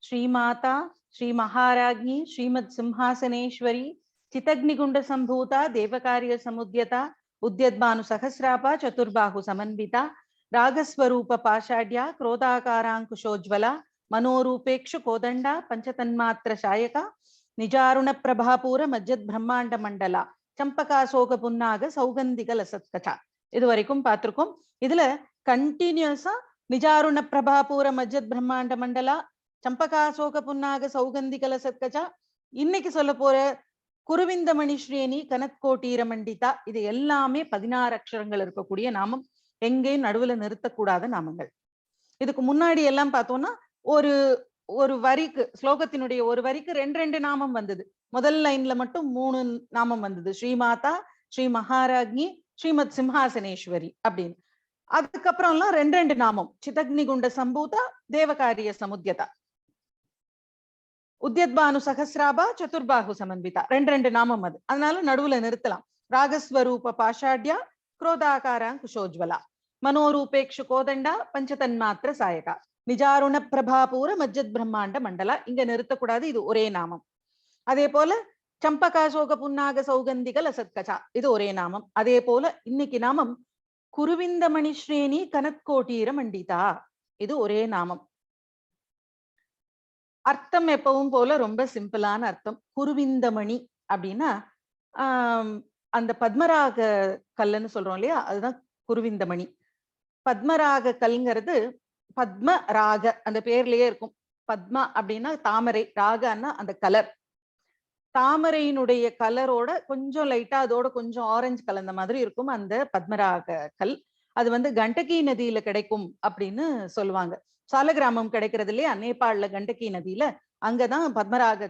श्रीमाता श्री महाराज्ञी श्रीमत् सिंहासनेश्वरी चितग्निगुंड संभूता देवकार्य समुद्यता उद्यद्भानु सहस्रापा चतुर्बाहु समन्विता रागस्वरूप पाषाढ्या क्रोधाकारांकुशोज्वला मनोरूपेक्षु कोदंडा पंचतन्मात्र शायका निजारुण प्रभापूर मज्जद ब्रह्मांड मंडला चंपकाशोक पुन्नाग सौगंधिक लसत्कथा இது வரைக்கும் பார்த்திருக்கோம். இதுல கண்டினியூஸா நிஜாருண பிரபாபூர மஜ்ஜத் பிரம்மாண்ட மண்டலா சம்பகாசோக புன்னாக சௌகந்தி கலசத்கஜா இன்னைக்கு சொல்ல போற குருவிந்தமணி ஸ்ரேணி கனத்கோட்டீர மண்டிதா இது எல்லாமே 16 அக்ஷரங்கள் இருக்கக்கூடிய நாமம். எங்கேயும் நடுவுல நிறுத்தக்கூடாத நாமங்கள். இதுக்கு முன்னாடி எல்லாம் பார்த்தோம்னா ஒரு ஒரு வரிக்கு ஸ்லோகத்தினுடைய ஒரு வரிக்கு ரெண்டு நாமம் வந்தது. முதல் லைன்ல மட்டும் 3 நாமம் வந்தது. ஸ்ரீமாதா ஸ்ரீ மகாராஜ்ஞி ஸ்ரீமத் சிம்ஹாசனேஸ்வரி அப்படின்னு. அதுக்கப்புறம் எல்லாம் ரெண்டு நாமம் சிதக்னிகுண்ட சம்பூதா தேவகாரிய சமுத்யதா உத்யத்பானு சகஸ்ராபா சதுர்பாஹு சமன்விதா ரெண்டு நாமம் அது. அதனால நடுவுல நிறுத்தலாம். ராகஸ்வரூப பாஷாட்யா குரோதாகாராங் குஷோஜ்வலா மனோரூபேக்ஷு கோதண்டா பஞ்சதன்மாத்திர சாயகா நிஜாருண பிரபாபூர மஜ்ஜத் பிரம்மாண்ட மண்டலா இங்க நிறுத்தக்கூடாது. இது ஒரே நாமம். அதே போல சம்பகாசோக புன்னாக சௌகந்திக லசத்கஜா இது ஒரே நாமம். அதே போல இன்னைக்கு நாமம் குருவிந்தமணி ஸ்ரேணி கனத்கோட்டீர மண்டிதா இது ஒரே நாமம். அர்த்தம் எப்பவும் போல ரொம்ப சிம்பிளான அர்த்தம். குருவிந்தமணி அப்படின்னா அந்த பத்மராக கல்லுன்னு சொல்றோம் இல்லையா, அதுதான் குருவிந்தமணி. பத்மராக கல்ங்கிறது பத்ம ராக அந்த பேர்லயே இருக்கும். பத்மா அப்படின்னா தாமரை, ராகன்னா அந்த கலர். தாமரையினுடைய கலரோட கொஞ்சம் லைட்டா அதோட கொஞ்சம் ஆரஞ்சு கலந்த மாதிரி இருக்கும் அந்த பத்மராக கல். அது கண்டகி நதியில கிடைக்கும் அப்படின்னு சொல்லுவாங்க. சாலகிராமம் கிடைக்கிறது இல்லையா, நேபாள்ல கண்டகி நதியில, அங்கதான் பத்மராக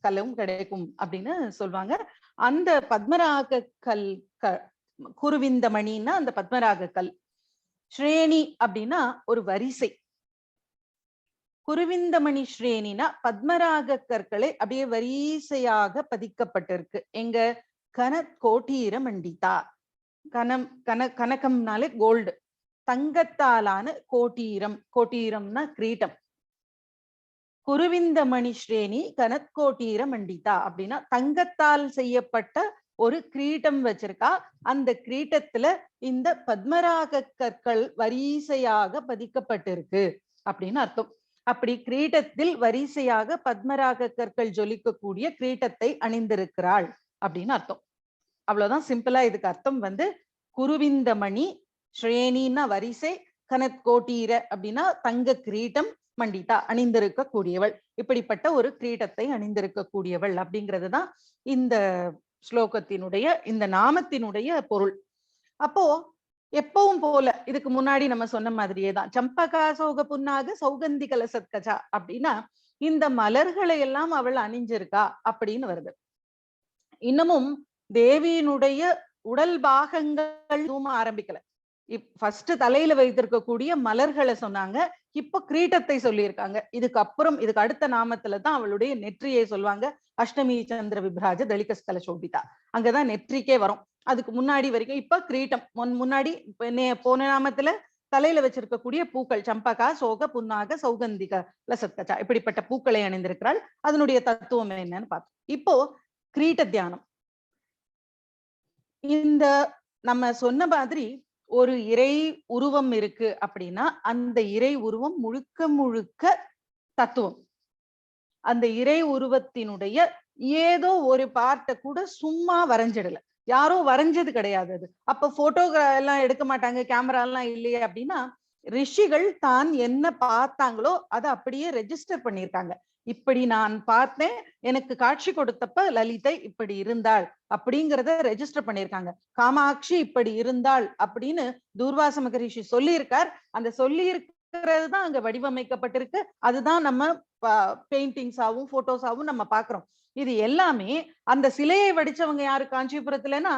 கல்லும் கிடைக்கும் அப்படின்னு சொல்லுவாங்க. அந்த பத்மராக கல் குருவிந்தமணின்னா அந்த பத்மராக கல். ஸ்ரேணி அப்படின்னா ஒரு வரிசை. குருவிந்தமணி ஸ்ரேணினா பத்மராக கற்களை அப்படியே வரிசையாக பதிக்கப்பட்டிருக்கு. எங்க கனத்கோட்டீர மண்டிதா. கனகம்னாலே கோல்டு, தங்கத்தாலான கோட்டீரம். கோட்டீரம்னா கிரீட்டம். குருவிந்தமணி ஸ்ரேணி கனத்கோட்டீர மண்டிதா அப்படின்னா தங்கத்தால் செய்யப்பட்ட ஒரு கிரீட்டம் வச்சிருக்கா. அந்த கிரீட்டத்துல இந்த பத்மராக கற்கள் வரிசையாக பதிக்கப்பட்டிருக்கு அப்படின்னு அர்த்தம். அப்படி கிரீட்டத்தில் வரிசையாக பத்மராக கற்கள் ஜொலிக்கக்கூடிய கிரீட்டத்தை அணிந்திருக்கிறாள் அப்படின்னு அர்த்தம். அவ்வளவுதான் சிம்பிளா இதுக்கு அர்த்தம். குருவிந்தமணி ஸ்ரேணின்னா வரிசை, கனத்கோட்டீர அப்படின்னா தங்க கிரீட்டம், மண்டிதா அணிந்திருக்க கூடியவள். இப்படிப்பட்ட ஒரு கிரீட்டத்தை அணிந்திருக்க கூடியவள் அப்படிங்கிறதுதான் இந்த ஸ்லோகத்தினுடைய இந்த நாமத்தினுடைய பொருள். அப்போ எப்பவும் போல இதுக்கு முன்னாடி நம்ம சொன்ன மாதிரியேதான் சம்பகாசோக புன்னாக சௌகந்தி கலசத்கஜா அப்படின்னா இந்த மலர்களை எல்லாம் அவள் அணிஞ்சிருக்கா அப்படின்னு வருது. இன்னமும் தேவியினுடைய உடல் பாகங்கள் ஆரம்பிக்கல. ஃபர்ஸ்ட் தலையில வைத்திருக்கக்கூடிய மலர்களை சொன்னாங்க. இப்ப கிரீட்டத்தை சொல்லியிருக்காங்க. இதுக்கு அடுத்த நாமத்துலதான் அவளுடைய நெற்றியை சொல்லுவாங்க. அஷ்டமி சந்திர விப்ராஜ தலிகஸ்கல சோபிதா, அங்கதான் நெற்றிக்கே வரும். அதுக்கு முன்னாடி வரைக்கும் இப்ப கிரீட்டம். முன்னாடி போன நாமத்துல தலையில வச்சிருக்கக்கூடிய பூக்கள் சம்பகா சோக புன்னாக சௌகந்திக லசத்கஜா இப்படிப்பட்ட பூக்களை அணிந்திருக்கிறாள். அதனுடைய தத்துவம் என்னன்னு பார்த்தோம். இப்போ கிரீட்ட தியானம். இந்த நம்ம சொன்ன மாதிரி ஒரு இறை உருவம் இருக்கு அப்படின்னா அந்த இறை உருவம் முழுக்க முழுக்க தத்துவம். அந்த இறை உருவத்தினுடைய ஏதோ ஒரு பார்ட்டை கூட சும்மா வரைஞ்சிடல, யாரோ வரைஞ்சது கிடையாது. அது அப்ப போட்டோ எல்லாம் எடுக்க மாட்டாங்க, கேமரா எல்லாம் இல்லையே அப்படின்னா ரிஷிகள் தான் என்ன பார்த்தாங்களோ அதை அப்படியே ரெஜிஸ்டர் பண்ணியிருக்காங்க. இப்படி நான் பார்த்தேன், எனக்கு காட்சி கொடுத்தப்ப லலிதை இப்படி இருந்தாள் அப்படிங்கிறத ரெஜிஸ்டர் பண்ணியிருக்காங்க. காமாட்சி இப்படி இருந்தாள் அப்படின்னு தூர்வாச மகரிஷி சொல்லியிருக்கார். அந்த சொல்லி இருக்கிறது தான் அங்க வடிவமைக்கப்பட்டிருக்கு. அதுதான் நம்ம பெயிண்டிங்ஸாவும் போட்டோஸாவும் நம்ம பாக்குறோம். இது எல்லாமே அந்த சிலையை வடிச்சவங்க யாரு காஞ்சிபுரத்துலன்னா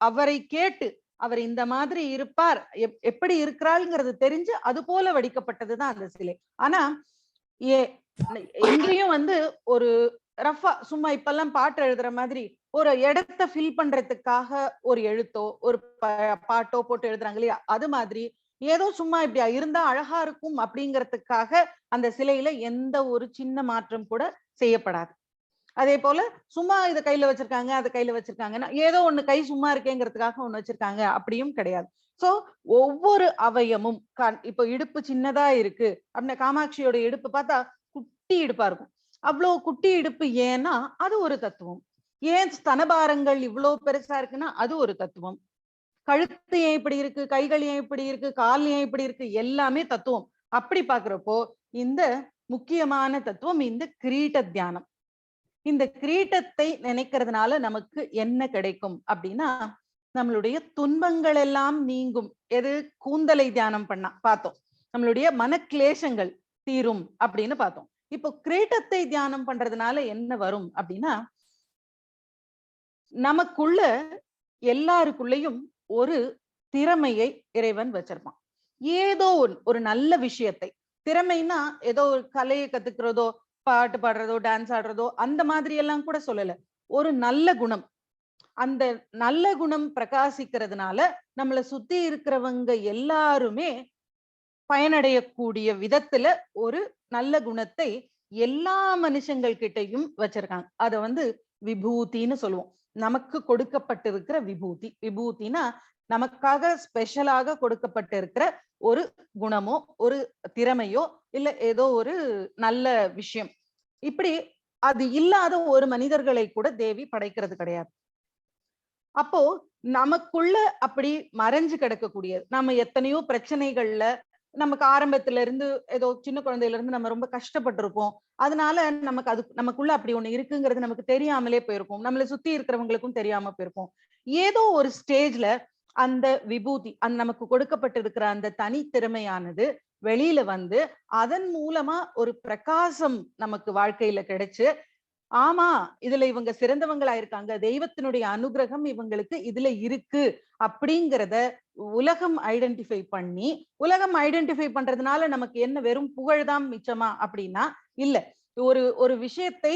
அவரை கேட்டு அவர் இந்த மாதிரி இருப்பார், எப்படி இருக்கிறாள்ங்கிறது தெரிஞ்சு அது போல வடிக்கப்பட்டதுதான் அந்த சிலை. ஆனா எங்கேயும் ஒரு ரஃபா சும்மா இப்பெல்லாம் பாட்டு எழுதுற மாதிரி ஒரு இடத்தை ஃபில் பண்றதுக்காக ஒரு எழுத்தோ ஒரு பாட்டோ போட்டு எழுதுறாங்க இல்லையா, அது மாதிரி ஏதோ சும்மா இப்படி இருந்தா அழகா இருக்கும் அப்படிங்கிறதுக்காக அந்த சிலையில எந்த ஒரு சின்ன மாற்றம் கூட செய்யப்படாது. அதே போல சும்மா இதை கையில வச்சிருக்காங்க, அதை கையில வச்சிருக்காங்கன்னா ஏதோ ஒண்ணு கை சும்மா இருக்கேங்கிறதுக்காக ஒண்ணு வச்சிருக்காங்க அப்படியும் கிடையாது. சோ ஒவ்வொரு அவயமும் இப்போ இடுப்பு சின்னதா இருக்கு அப்படின்னா காமாட்சியோட இடுப்பு பார்த்தா குட்டி இடுப்பா இருக்கும். அவ்வளவு குட்டி இடுப்பு ஏன்னா அது ஒரு தத்துவம். ஏன் ஸ்தனபாரங்கள் இவ்வளவு பெருசா இருக்குன்னா அது ஒரு தத்துவம். கழுத்து ஏன் இப்படி இருக்கு, கைகள் ஏன் இப்படி இருக்கு, கால் ஏன் இப்படி இருக்கு, எல்லாமே தத்துவம். அப்படி பாக்குறப்போ இந்த முக்கியமான தத்துவம் இந்த கிரீட தியானம். இந்த கிரீட்டத்தை நினைக்கிறதுனால நமக்கு என்ன கிடைக்கும் அப்படின்னா நம்மளுடைய துன்பங்கள் எல்லாம் நீங்கும். எது? கூந்தலை தியானம் பண்ணா பார்த்தோம். நம்மளுடைய மனக்லேசங்கள் தீரும் அப்படின்னு பார்த்தோம். இப்போ கிரீட்டத்தை தியானம் பண்றதுனால என்ன வரும் அப்படின்னா நமக்குள்ள எல்லாருக்குள்ளயும் ஒரு திறமையை இறைவன் வச்சிருப்பான். ஏதோ ஒரு நல்ல விஷயத்தை, திறமைன்னா ஏதோ ஒரு கலையை கத்துக்கிறதோ, பாட்டு பாடுறதோ, டான்ஸ் ஆடுறதோ அந்த மாதிரி எல்லாம் கூட சொல்லல. ஒரு நல்ல குணம். அந்த நல்ல குணம் பிரகாசிக்கிறதுனால நம்மளை சுத்தி இருக்கிறவங்க எல்லாருமே பயனடையக்கூடிய விதத்துல ஒரு நல்ல குணத்தை எல்லா மனுஷங்கள் கிட்டையும் வச்சிருக்காங்க. அத விபூதின்னு சொல்லுவோம். நமக்கு கொடுக்கப்பட்டிருக்கிற விபூதி. விபூதினா நமக்காக ஸ்பெஷலாக கொடுக்கப்பட்டிருக்கிற ஒரு குணமோ ஒரு திறமையோ இல்ல ஏதோ ஒரு நல்ல விஷயம். இப்படி அது இல்லாத ஒரு மனிதர்களை கூட தேவி படைக்கிறது கிடையாது. அப்போ நமக்குள்ள அப்படி மறைஞ்சு கிடக்கக்கூடியது. நம்ம எத்தனையோ பிரச்சனைகள்ல நமக்கு ஆரம்பத்துல இருந்து ஏதோ சின்ன குழந்தையில இருந்து நம்ம ரொம்ப கஷ்டப்பட்டிருப்போம். அதனால நமக்கு அது நமக்குள்ள அப்படி ஒண்ணு இருக்குங்கிறது நமக்கு தெரியாமலே போயிருக்கும். நம்மளை சுத்தி இருக்கிறவங்களுக்கும் தெரியாம போயிருக்கும். ஏதோ ஒரு ஸ்டேஜ்ல அந்த விபூதி அந்த நமக்கு கொடுக்கப்பட்டிருக்கிற அந்த தனித்திறமையானது வெளியில அதன் மூலமா ஒரு பிரகாசம் நமக்கு வாழ்க்கையில கிடைச்சு, ஆமா இதுல இவங்க சிறந்தவங்களா இருக்காங்க, தெய்வத்தினுடைய அனுகிரகம் இவங்களுக்கு இதுல இருக்கு அப்படிங்கிறத உலகம் ஐடென்டிஃபை பண்ணி, உலகம் ஐடென்டிஃபை பண்றதுனால நமக்கு என்ன வெறும் புகழ்தான் மிச்சமா அப்படின்னா இல்ல. ஒரு விஷயத்தை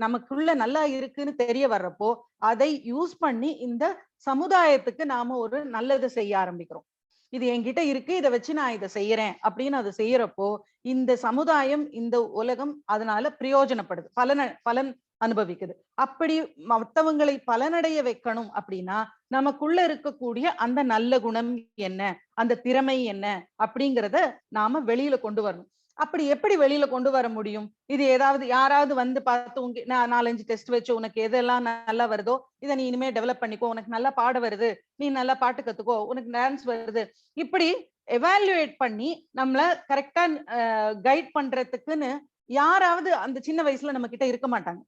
நமக்குள்ள நல்லா இருக்குன்னு தெரிய வர்றப்போ அதை யூஸ் பண்ணி இந்த சமுதாயத்துக்கு நாம ஒரு நல்லது செய்ய ஆரம்பிக்கிறோம். இது என்கிட்ட இருக்கு, இதை வச்சு நான் இதை செய்யறேன் அப்படின்னு அதை செய்யறப்போ இந்த சமுதாயம் இந்த உலகம் அதனால பிரயோஜனப்படுது, பலன் அனுபவிக்குது. அப்படி மற்றவங்களை பலனடைய வைக்கணும் அப்படின்னா நமக்குள்ள இருக்கக்கூடிய அந்த நல்ல குணம் என்ன, அந்த திறமை என்ன அப்படிங்கிறத நாம வெளியில கொண்டு வரணும். அப்படி எப்படி வெளியில கொண்டு வர முடியும்? இது ஏதாவது யாராவது பார்த்து நான் 4-5 டெஸ்ட் வச்சு உனக்கு எதெல்லாம் நல்லா வருதோ இதை நீ இனிமே டெவலப் பண்ணிக்கோ, உனக்கு நல்லா பாட வருது, நீ நல்லா பாட்டு கத்துக்கோ, உனக்கு டான்ஸ் வருது, இப்படி எவாலுவேட் பண்ணி நம்மள கரெக்டா கைட் பண்றதுக்குன்னு யாராவது அந்த சின்ன வயசுல நம்ம கிட்ட இருக்க மாட்டாங்க.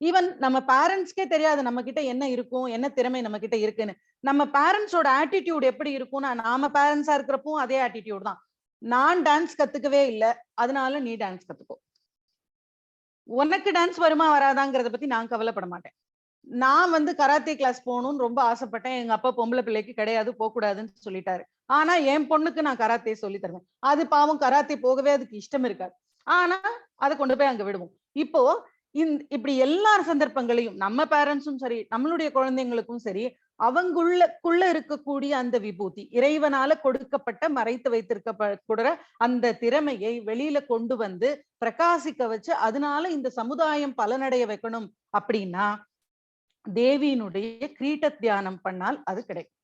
ஈவன் நம்ம பேரண்ட்ஸ்க்கே தெரியாது நம்ம கிட்ட என்ன இருக்கும், என்ன திறமை நம்ம கிட்ட இருக்குன்னு. நம்ம பேரண்ட்ஸோட ஆட்டிடியூட் எப்படி இருக்கும்னா நாம பேரண்ட்ஸா இருக்கிறப்போ அதே ஆட்டிடியூட் தான். நான் டான்ஸ் கத்துக்கவே இல்லை, அதனால நீ டான்ஸ் கத்துக்கோ. உனக்கு டான்ஸ் வருமா வராதாங்கிறத பத்தி நான் கவலைப்பட மாட்டேன். நான் கராத்தே கிளாஸ் போகணும்னு ரொம்ப ஆசைப்பட்டேன். எங்க அப்பா பொம்பளை பிள்ளைக்கு கிடையாது, போக கூடாதுன்னு சொல்லிட்டாரு. ஆனா என் பொண்ணுக்கு நான் கராத்தே சொல்லி தருவேன். அது பாவம் கராத்தே போகவே அதுக்கு இஷ்டம் இருக்காது. ஆனா அதை கொண்டு போய் அங்க விடுவோம். இப்போ இப்படி எல்லா சந்தர்ப்பங்களையும் நம்ம பேரண்ட்ஸும் சரி, நம்மளுடைய குழந்தைங்களுக்கும் சரி, அவங்களுக்குள்ள இருக்கக்கூடிய அந்த விபூதி, இறைவனால கொடுக்கப்பட்ட மறைத்து வைத்திருக்கக்கூட அந்த திறமையை வெளியில கொண்டு பிரகாசிக்க வச்சு அதனால இந்த சமுதாயம் பலனடைய வைக்கணும் அப்படின்னா தேவியினுடைய கிரீட தியானம் பண்ணால் அது கிடைக்கும்.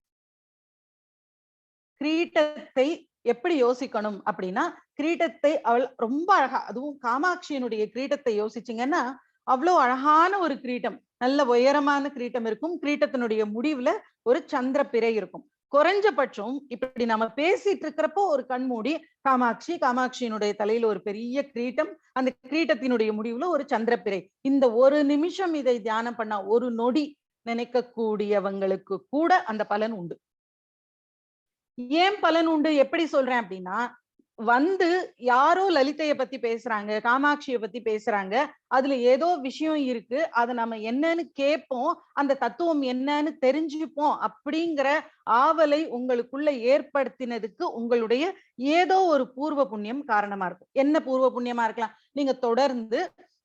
கிரீட்டத்தை எப்படி யோசிக்கணும் அப்படின்னா கிரீட்டத்தை அவள் ரொம்ப அழகா, அதுவும் காமாட்சியினுடைய கிரீட்டத்தை யோசிச்சீங்கன்னா அவ்வளவு அழகான ஒரு கிரீட்டம், நல்ல உயரமான கிரீட்டம் இருக்கும். கிரீட்டத்தினுடைய முடிவுல ஒரு சந்திர பிறை இருக்கும். குறைஞ்சபட்சம் இப்படி நம்ம பேசிட்டு இருக்கிறப்போ ஒரு கண்மூடி காமாட்சியினுடைய தலையில ஒரு பெரிய கிரீட்டம், அந்த கிரீட்டத்தினுடைய முடிவுல ஒரு சந்திரப்பிறை. இந்த ஒரு நிமிஷம் இதை தியானம் பண்ணா ஒரு நொடி நினைக்கக்கூடியவங்களுக்கு கூட அந்த பலன் உண்டு. ஏன் பலன் உண்டு எப்படி சொல்றேன் அப்படின்னா யாரோ லலிதைய பத்தி பேசுறாங்க, காமாட்சியை பத்தி பேசுறாங்க, அதுல ஏதோ விஷயம் இருக்கு, அதை நம்ம என்னன்னு கேட்போம், அந்த தத்துவம் என்னன்னு தெரிஞ்சுப்போம் அப்படிங்கிற ஆவலை உங்களுக்குள்ள ஏற்படுத்தினதுக்கு உங்களுடைய ஏதோ ஒரு பூர்வ புண்ணியம் காரணமா இருக்கும். என்ன பூர்வ புண்ணியமா இருக்கலாம்? நீங்க தொடர்ந்து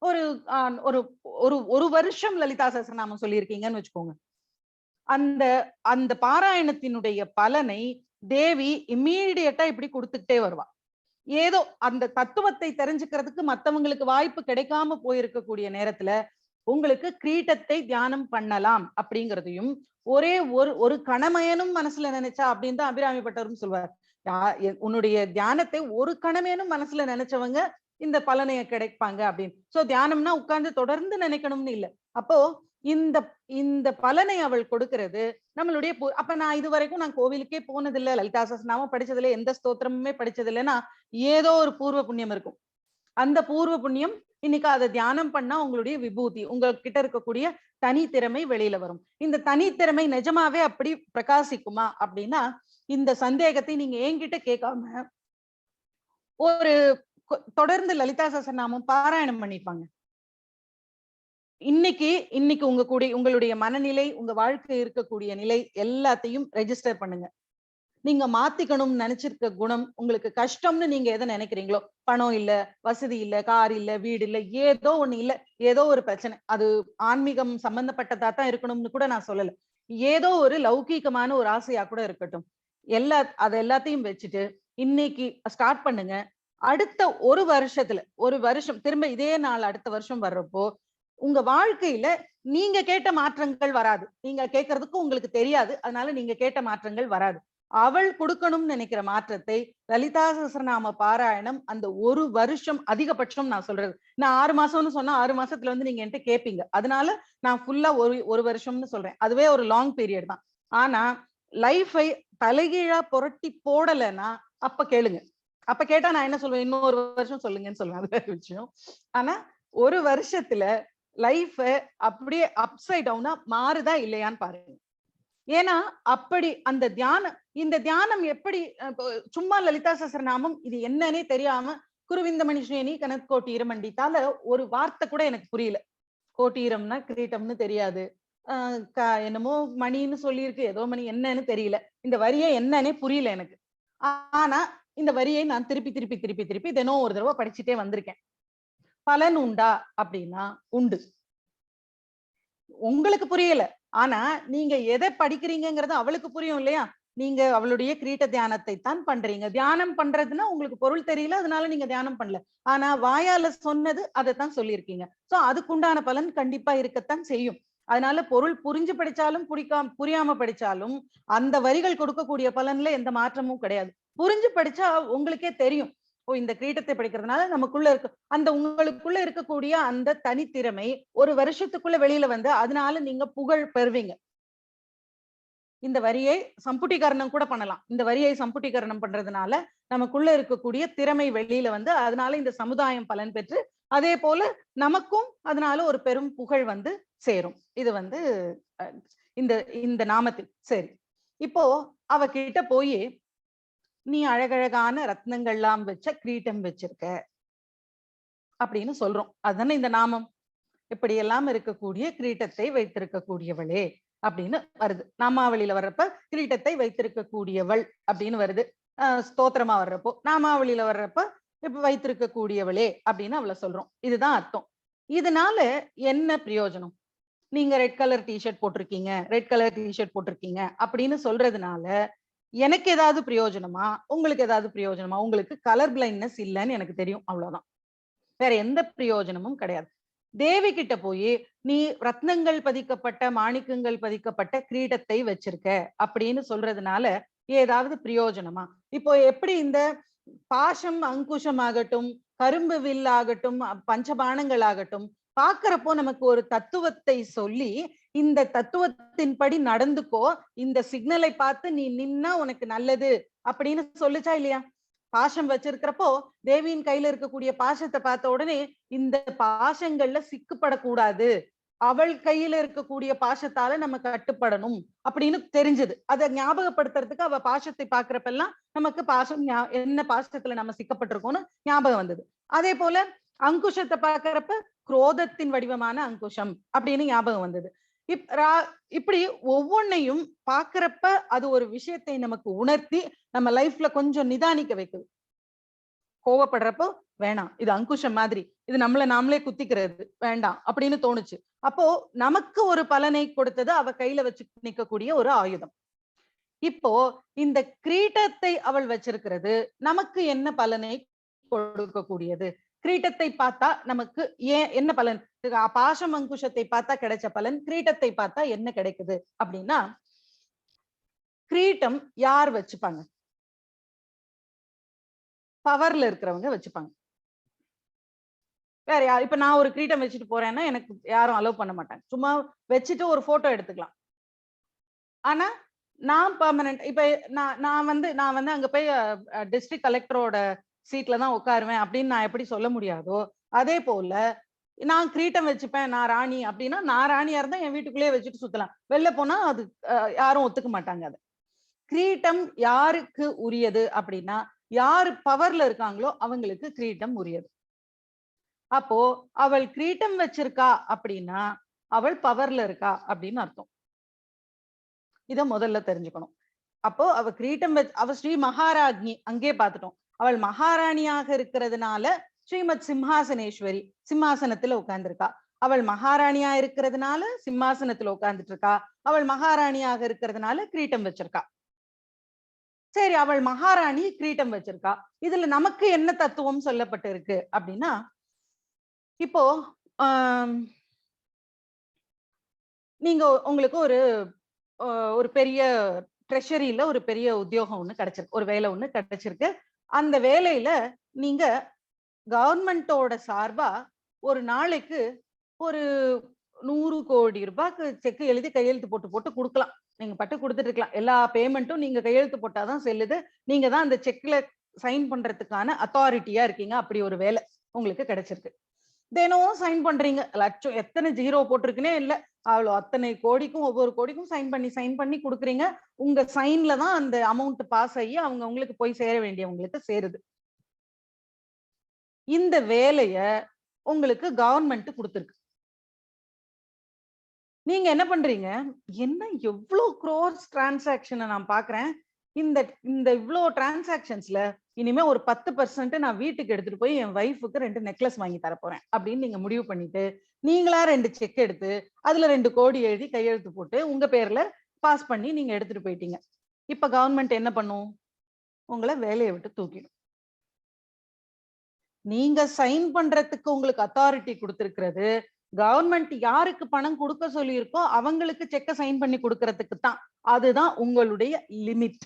ஒரு ஒரு வருஷம் லலிதா சஹஸ்ரநாமம் சொல்லியிருக்கீங்கன்னு வச்சுக்கோங்க. அந்த பாராயணத்தினுடைய பலனை தேவி இம்மீடியட்டா இப்படி கொடுத்துக்கிட்டே வருவா. ஏதோ அந்த தத்துவத்தை தெரிஞ்சுக்கிறதுக்கு மத்தவங்களுக்கு வாய்ப்பு கிடைக்காம போயிருக்கக்கூடிய நேரத்துல உங்களுக்கு கிரீட்டத்தை தியானம் பண்ணலாம் அப்படிங்கிறதையும், ஒரே ஒரு கணமயனும் மனசுல நினைச்சா அப்படின்னு தான் அபிராமி பட்டரும் சொல்வார். உன்னுடைய தியானத்தை ஒரு கணமேனும் மனசுல நினைச்சவங்க இந்த பலனைய கிடைப்பாங்க அப்படின்னு. சோ தியானம்னா உட்கார்ந்து தொடர்ந்து நினைக்கணும்னு இல்ல. அப்போ இந்த இந்த பலனை அவள் கொடுக்கிறது நம்மளுடைய அப்ப நான் இது வரைக்கும் நான் கோவிலுக்கே போனதில்லை, லலிதா சஹஸ்ரநாமம் படிச்சதில்லை, எந்த ஸ்தோத்திரமுமே படிச்சதில்லைன்னா ஏதோ ஒரு பூர்வ புண்ணியம் இருக்கும். அந்த பூர்வ புண்ணியம் இன்னைக்கு அதை தியானம் பண்ணா உங்களுடைய விபூதி, உங்ககிட்ட இருக்கக்கூடிய தனித்திறமை வெளியில வரும். இந்த தனித்திறமை நிஜமாவே அப்படி பிரகாசிக்குமா அப்படின்னா, இந்த சந்தேகத்தை நீங்க என்கிட்ட கேட்காம ஒரு தொடர்ந்து லலிதா சஹஸ்ரநாமம் பாராயணம் பண்ணிப்பாங்க. இன்னைக்கு உங்களுடைய மனநிலை, உங்க வாழ்க்கை இருக்கக்கூடிய நிலை எல்லாத்தையும் ரெஜிஸ்டர் பண்ணுங்க. நீங்க மாத்திக்கணும்னு நினைச்சிருக்க குணம், உங்களுக்கு கஷ்டம்னு நீங்க எதை நினைக்கிறீங்களோ, பணம் இல்ல, வசதி இல்ல, கார் இல்ல, வீடு இல்ல, ஏதோ ஒண்ணு இல்ல, ஏதோ ஒரு பிரச்சனை, அது ஆன்மீகம் சம்பந்தப்பட்டதா தான் இருக்கணும்னு கூட நான் சொல்லல, ஏதோ ஒரு லௌகீகமான ஒரு ஆசையா கூட இருக்கட்டும், எல்லாத்தையும் வச்சுட்டு இன்னைக்கு ஸ்டார்ட் பண்ணுங்க. அடுத்த ஒரு வருஷம் திரும்ப இதே நாள் அடுத்த வருஷம் வர்றப்போ உங்க வாழ்க்கையில நீங்க கேட்ட மாற்றங்கள் வராது. நீங்க கேட்கறதுக்கு உங்களுக்கு தெரியாது, அதனால நீங்க கேட்ட மாற்றங்கள் வராது. அவள் கொடுக்கணும்னு நினைக்கிற மாற்றத்தை லலிதா சஹஸ்ரநாம பாராயணம் அந்த ஒரு வருஷம், அதிகபட்சம் நான் சொல்றது, நான் 6 மாசம்னு சொன்னா 6 மாசத்துல வந்து நீங்க என்கிட்ட கேட்பீங்க, அதனால நான் ஃபுல்லா ஒரு வருஷம்னு சொல்றேன். அதுவே ஒரு லாங் பீரியட் தான். ஆனா லைஃபை தலைகீழா புரட்டி போடலைன்னா அப்ப கேளுங்க. அப்ப கேட்டா நான் என்ன சொல்லுவேன், இன்னொரு வருஷம் சொல்லுங்கன்னு சொல்லுவேன், அது வேற விஷயம். ஆனா ஒரு வருஷத்துல லைஃப் அப்படியே அப்சைட் டவுனா மாறுதா இல்லையான்னு பாருங்க. ஏன்னா அப்படி அந்த இந்த தியானம் எப்படி சும்மா லலிதா சஹஸ்ரநாமம் இது என்னன்னே தெரியாம குருவிந்த மணிஸ்ரேனி கனத்கோட்டீரம் மண்டித்தால ஒரு வார்த்தை கூட எனக்கு புரியல. கோட்டீரம்னா கிரீட்டம்னு தெரியாது, என்னமோ மணின்னு சொல்லியிருக்கு, ஏதோ மணி என்னன்னு தெரியல, இந்த வரியை என்னன்னே புரியல எனக்கு. ஆனா இந்த வரியை நான் திருப்பி திருப்பி திருப்பி திருப்பி தினம் ஒரு தடவை படிச்சுட்டே வந்திருக்கேன். பலன் உண்டா அப்படின்னா உண்டு. உங்களுக்கு புரியல, ஆனா நீங்க எதை படிக்கிறீங்கிறது அவளுக்கு புரியும் இல்லையா? நீங்க அவளுடைய கிரீட்ட தியானத்தை தான் பண்றீங்க. தியானம் பண்றதுன்னா உங்களுக்கு பொருள் தெரியல, அதனால நீங்க தியானம் பண்ணல. ஆனா வாயால சொன்னது அதைத்தான் சொல்லியிருக்கீங்க. சோ அதுக்குண்டான பலன் கண்டிப்பா இருக்கத்தான் செய்யும். அதனால பொருள் புரிஞ்சு படிச்சாலும் புரியாம படிச்சாலும் அந்த வரிகள் கொடுக்கக்கூடிய பலன்ல எந்த மாற்றமும் கிடையாது. புரிஞ்சு படிச்சா உங்களுக்கே தெரியும், ஓ இந்த கிரீட்டத்தை படிக்கிறதுனால நமக்குள்ள இருக்கு அந்த உங்களுக்குள்ள இருக்கக்கூடிய அந்த தனித்திறமை ஒரு வருஷத்துக்குள்ள வெளியில வந்து அதனால நீங்க புகழ் பெறுவீங்க. இந்த வரியை சம்புட்டீகரணம் கூட பண்ணலாம். இந்த வரியை சம்புட்டீகரணம் பண்றதுனால நமக்குள்ள இருக்கக்கூடிய திறமை வெளியில வந்து அதனால இந்த சமுதாயம் பலன் பெற்று அதே போல நமக்கும் அதனால ஒரு பெரும் புகழ் வந்து சேரும். இது வந்து இந்த இந்த நாமத்தில் சரி. இப்போ அவகிட்ட போய் நீ அழகழகான ரத்னங்கள்லாம் வச்ச கிரீட்டம் வச்சிருக்க அப்படின்னு சொல்றோம். அதுதானே இந்த நாமம். இப்படியெல்லாம் இருக்கக்கூடிய கிரீட்டத்தை வைத்திருக்கக்கூடியவளே அப்படின்னு வருது. நாமாவளியில வர்றப்ப கிரீட்டத்தை வைத்திருக்கக்கூடியவள் அப்படின்னு வருது. ஸ்தோத்திரமா வர்றப்போ நாமாவளியில வர்றப்ப இப்ப வைத்திருக்கக்கூடியவளே அப்படின்னு அவளை சொல்றோம். இதுதான் அர்த்தம். இதனால என்ன பிரயோஜனம்? நீங்க ரெட் கலர் டிஷர்ட் போட்டிருக்கீங்க, ரெட் கலர் டிஷர்ட் போட்டிருக்கீங்க அப்படின்னு சொல்றதுனால எனக்கு ஏதாவது பிரயோஜனமா, உங்களுக்கு ஏதாவது பிரயோஜனமா? உங்களுக்கு கலர் பிளைண்ட்னஸ் இல்லைன்னு எனக்கு தெரியும், அவ்வளவுதான். வேற எந்த பிரயோஜனமும் கிடையாது. தேவி கிட்ட போய் நீ ரத்னங்கள் பதிக்கப்பட்ட மாணிக்கங்கள் பதிக்கப்பட்ட கிரீடத்தை வச்சிருக்க அப்படின்னு சொல்றதுனால ஏதாவது பிரயோஜனமா? இப்போ எப்படி இந்த பாசம் அங்குஷம் ஆகட்டும், கரும்பு வில் ஆகட்டும், பஞ்சபாணங்கள் ஆகட்டும், பாக்குறப்போ நமக்கு ஒரு தத்துவத்தை சொல்லி இந்த தத்துவத்தின்படி நடந்துக்கோ, இந்த சிக்னலை பார்த்து நீ நின்னா உனக்கு நல்லது அப்படின்னு சொல்லுச்சா இல்லையா? பாசம் வச்சிருக்கிறப்போ தேவியின் கையில இருக்கக்கூடிய பாசத்தை பார்த்த உடனே இந்த பாசங்கள்ல சிக்கப்படக்கூடாது, அவள் கையில இருக்கக்கூடிய பாசத்தால நம்ம கட்டுப்படணும் அப்படின்னு தெரிஞ்சது. அதை ஞாபகப்படுத்துறதுக்கு அவ பாசத்தை பாக்குறப்பெல்லாம் நமக்கு பாசம் என்ன பாசத்துல நம்ம சிக்கப்பட்டிருக்கோம்னு ஞாபகம் வந்தது. அதே போல அங்குஷத்தை பாக்குறப்ப குரோதத்தின் வடிவமான அங்குஷம் அப்படின்னு ஞாபகம் வந்தது. இப்படி ஒவ்வொன்னையும் பாக்குறப்ப அது ஒரு விஷயத்தை நமக்கு உணர்த்தி நம்ம லைஃப்ல கொஞ்சம் நிதானிக்க வைக்குது. கோவப்படுறப்போ வேணாம், இது அங்குஷம் மாதிரி, இது நம்மள நாமளே குத்திக்கிறது, வேண்டாம் அப்படின்னு தோணுச்சு. அப்போ நமக்கு ஒரு பலனை கொடுத்தது அவ கையில வச்சு நிக்கக்கூடிய ஒரு ஆயுதம். இப்போ இந்த கிரீட்டத்தை அவள் வச்சிருக்கிறது நமக்கு என்ன பலனை கொடுக்கக்கூடியது? கிரீட்டத்தை பார்த்தா நமக்கு என்ன பலன்? பாசம் அங்குஷத்தை பார்த்தா கிடைச்ச பலன், கிரீட்டத்தை பார்த்தா என்ன கிடைக்குது அப்படின்னா, கிரீட்டம் யார் வச்சுப்பாங்க? பவர்ல இருக்கிறவங்க வச்சுப்பாங்க. வேற யார்? இப்ப நான் ஒரு கிரீட்டம் வச்சுட்டு போறேன்னா எனக்கு யாரும் அலோவ் பண்ண மாட்டாங்க. சும்மா வச்சுட்டு ஒரு போட்டோ எடுத்துக்கலாம். ஆனா நான் பெர்மனன்ட் இப்ப நான் வந்து அங்க போய் டிஸ்ட்ரிக்ட் கலெக்டரோட சீட்ல தான் உட்காருவேன் அப்படின்னு நான் எப்படி சொல்ல முடியாதோ, அதே போல நான் கிரீட்டம் வச்சுப்பேன், நான் ராணி அப்படின்னா, நான் ராணியா இருந்தா என் வீட்டுக்குள்ளேயே வச்சுட்டு சுத்தலாம். வெளில போனா அது யாரும் ஒத்துக்க மாட்டாங்க அத. கிரீட்டம் யாருக்கு உரியது அப்படின்னா, யாரு பவர்ல இருக்காங்களோ அவங்களுக்கு கிரீட்டம் உரியது. அப்போ அவள் கிரீட்டம் வச்சிருக்கா அப்படின்னா, அவள் பவர்ல இருக்கா அப்படின்னு அர்த்தம். இத முதல்ல தெரிஞ்சுக்கணும். அப்போ அவ கிரீட்டம் அவ ஸ்ரீ மகாராஜ்ஞி அங்கே பார்த்துட்டோம். அவள் மகாராணியாக இருக்கிறதுனால ஸ்ரீமத் சிம்ஹாசனேஸ்வரி சிம்மாசனத்துல உட்கார்ந்துருக்கா. அவள் மகாராணியா இருக்கிறதுனால சிம்மாசனத்துல உட்கார்ந்துட்டு இருக்கா. அவள் மகாராணியாக இருக்கிறதுனால கிரீட்டம் வச்சிருக்கா. சரி, அவள் மகாராணி கிரீட்டம் வச்சிருக்கா. இதுல நமக்கு என்ன தத்துவம் சொல்லப்பட்டு இருக்கு அப்படின்னா, இப்போ நீங்க உங்களுக்கு ஒரு பெரிய ட்ரெஷரியில ஒரு பெரிய உத்தியோகம் ஒண்ணு கிடைச்சிருக்கு, ஒரு வேலை ஒண்ணு கிடைச்சிருக்கு. அந்த வேலையில நீங்க கவர்மெண்டோட சார்பா ஒரு நாளைக்கு ஒரு 100 கோடி ரூபாய்க்கு செக் எழுதி கையெழுத்து போட்டு போட்டு கொடுக்கலாம். நீங்க பட்டு கொடுத்துட்டு இருக்கலாம். எல்லா பேமெண்ட்டும் நீங்க கையெழுத்து போட்டாதான் செல்லுது. நீங்க தான் அந்த செக்ல சைன் பண்றதுக்கான அத்தாரிட்டியா இருக்கீங்க. அப்படி ஒரு வேலை உங்களுக்கு கிடைச்சிருக்கு. தினமும் சைன் பண்றீங்க. லட்சம் எத்தனை ஜீரோ போட்டிருக்குன்னே இல்ல. அவ்வளோ அத்தனை கோடிக்கும் ஒவ்வொரு கோடிக்கும் சைன் பண்ணி கொடுக்குறீங்க. உங்க சைன்ல தான் அந்த அமௌண்ட் பாஸ் ஆகி அவங்க உங்களுக்கு போய் சேர வேண்டியவங்களுக்கு சேருது. இந்த வேலைய உங்களுக்கு கவர்மெண்ட் கொடுத்திருக்கு. நீங்க என்ன பண்றீங்க? என்ன எவ்வளவு க்ரோர்ஸ் டிரான்சாக்ஷனை நான் பாக்குறேன். இந்த இந்த இவ்வளோ டிரான்சாக்ஷன்ஸ்ல இனிமே ஒரு 10% நான் வீட்டுக்கு எடுத்துட்டு போய் என் வைஃபுக்கு 2 நெக்லஸ் வாங்கி தர போறேன் அப்படின்னு நீங்க முடிவு பண்ணிட்டு, நீங்களா 2 செக் எடுத்து அதுல 2 கோடி எழுதி கையெழுத்து போட்டு உங்க பேர்ல பாஸ் பண்ணி நீங்க எடுத்துட்டு போயிட்டீங்க. இப்ப கவர்மெண்ட் என்ன பண்ணும்? உங்களை வேலையை விட்டு தூக்கிடும். நீங்க சைன் பண்றதுக்கு உங்களுக்கு அத்தாரிட்டி கொடுத்திருக்கிறது கவர்மெண்ட் யாருக்கு பணம் கொடுக்க சொல்லியிருக்கோ அவங்களுக்கு செக்க சைன் பண்ணி கொடுக்கறதுக்கு தான். அதுதான் உங்களுடைய லிமிட்.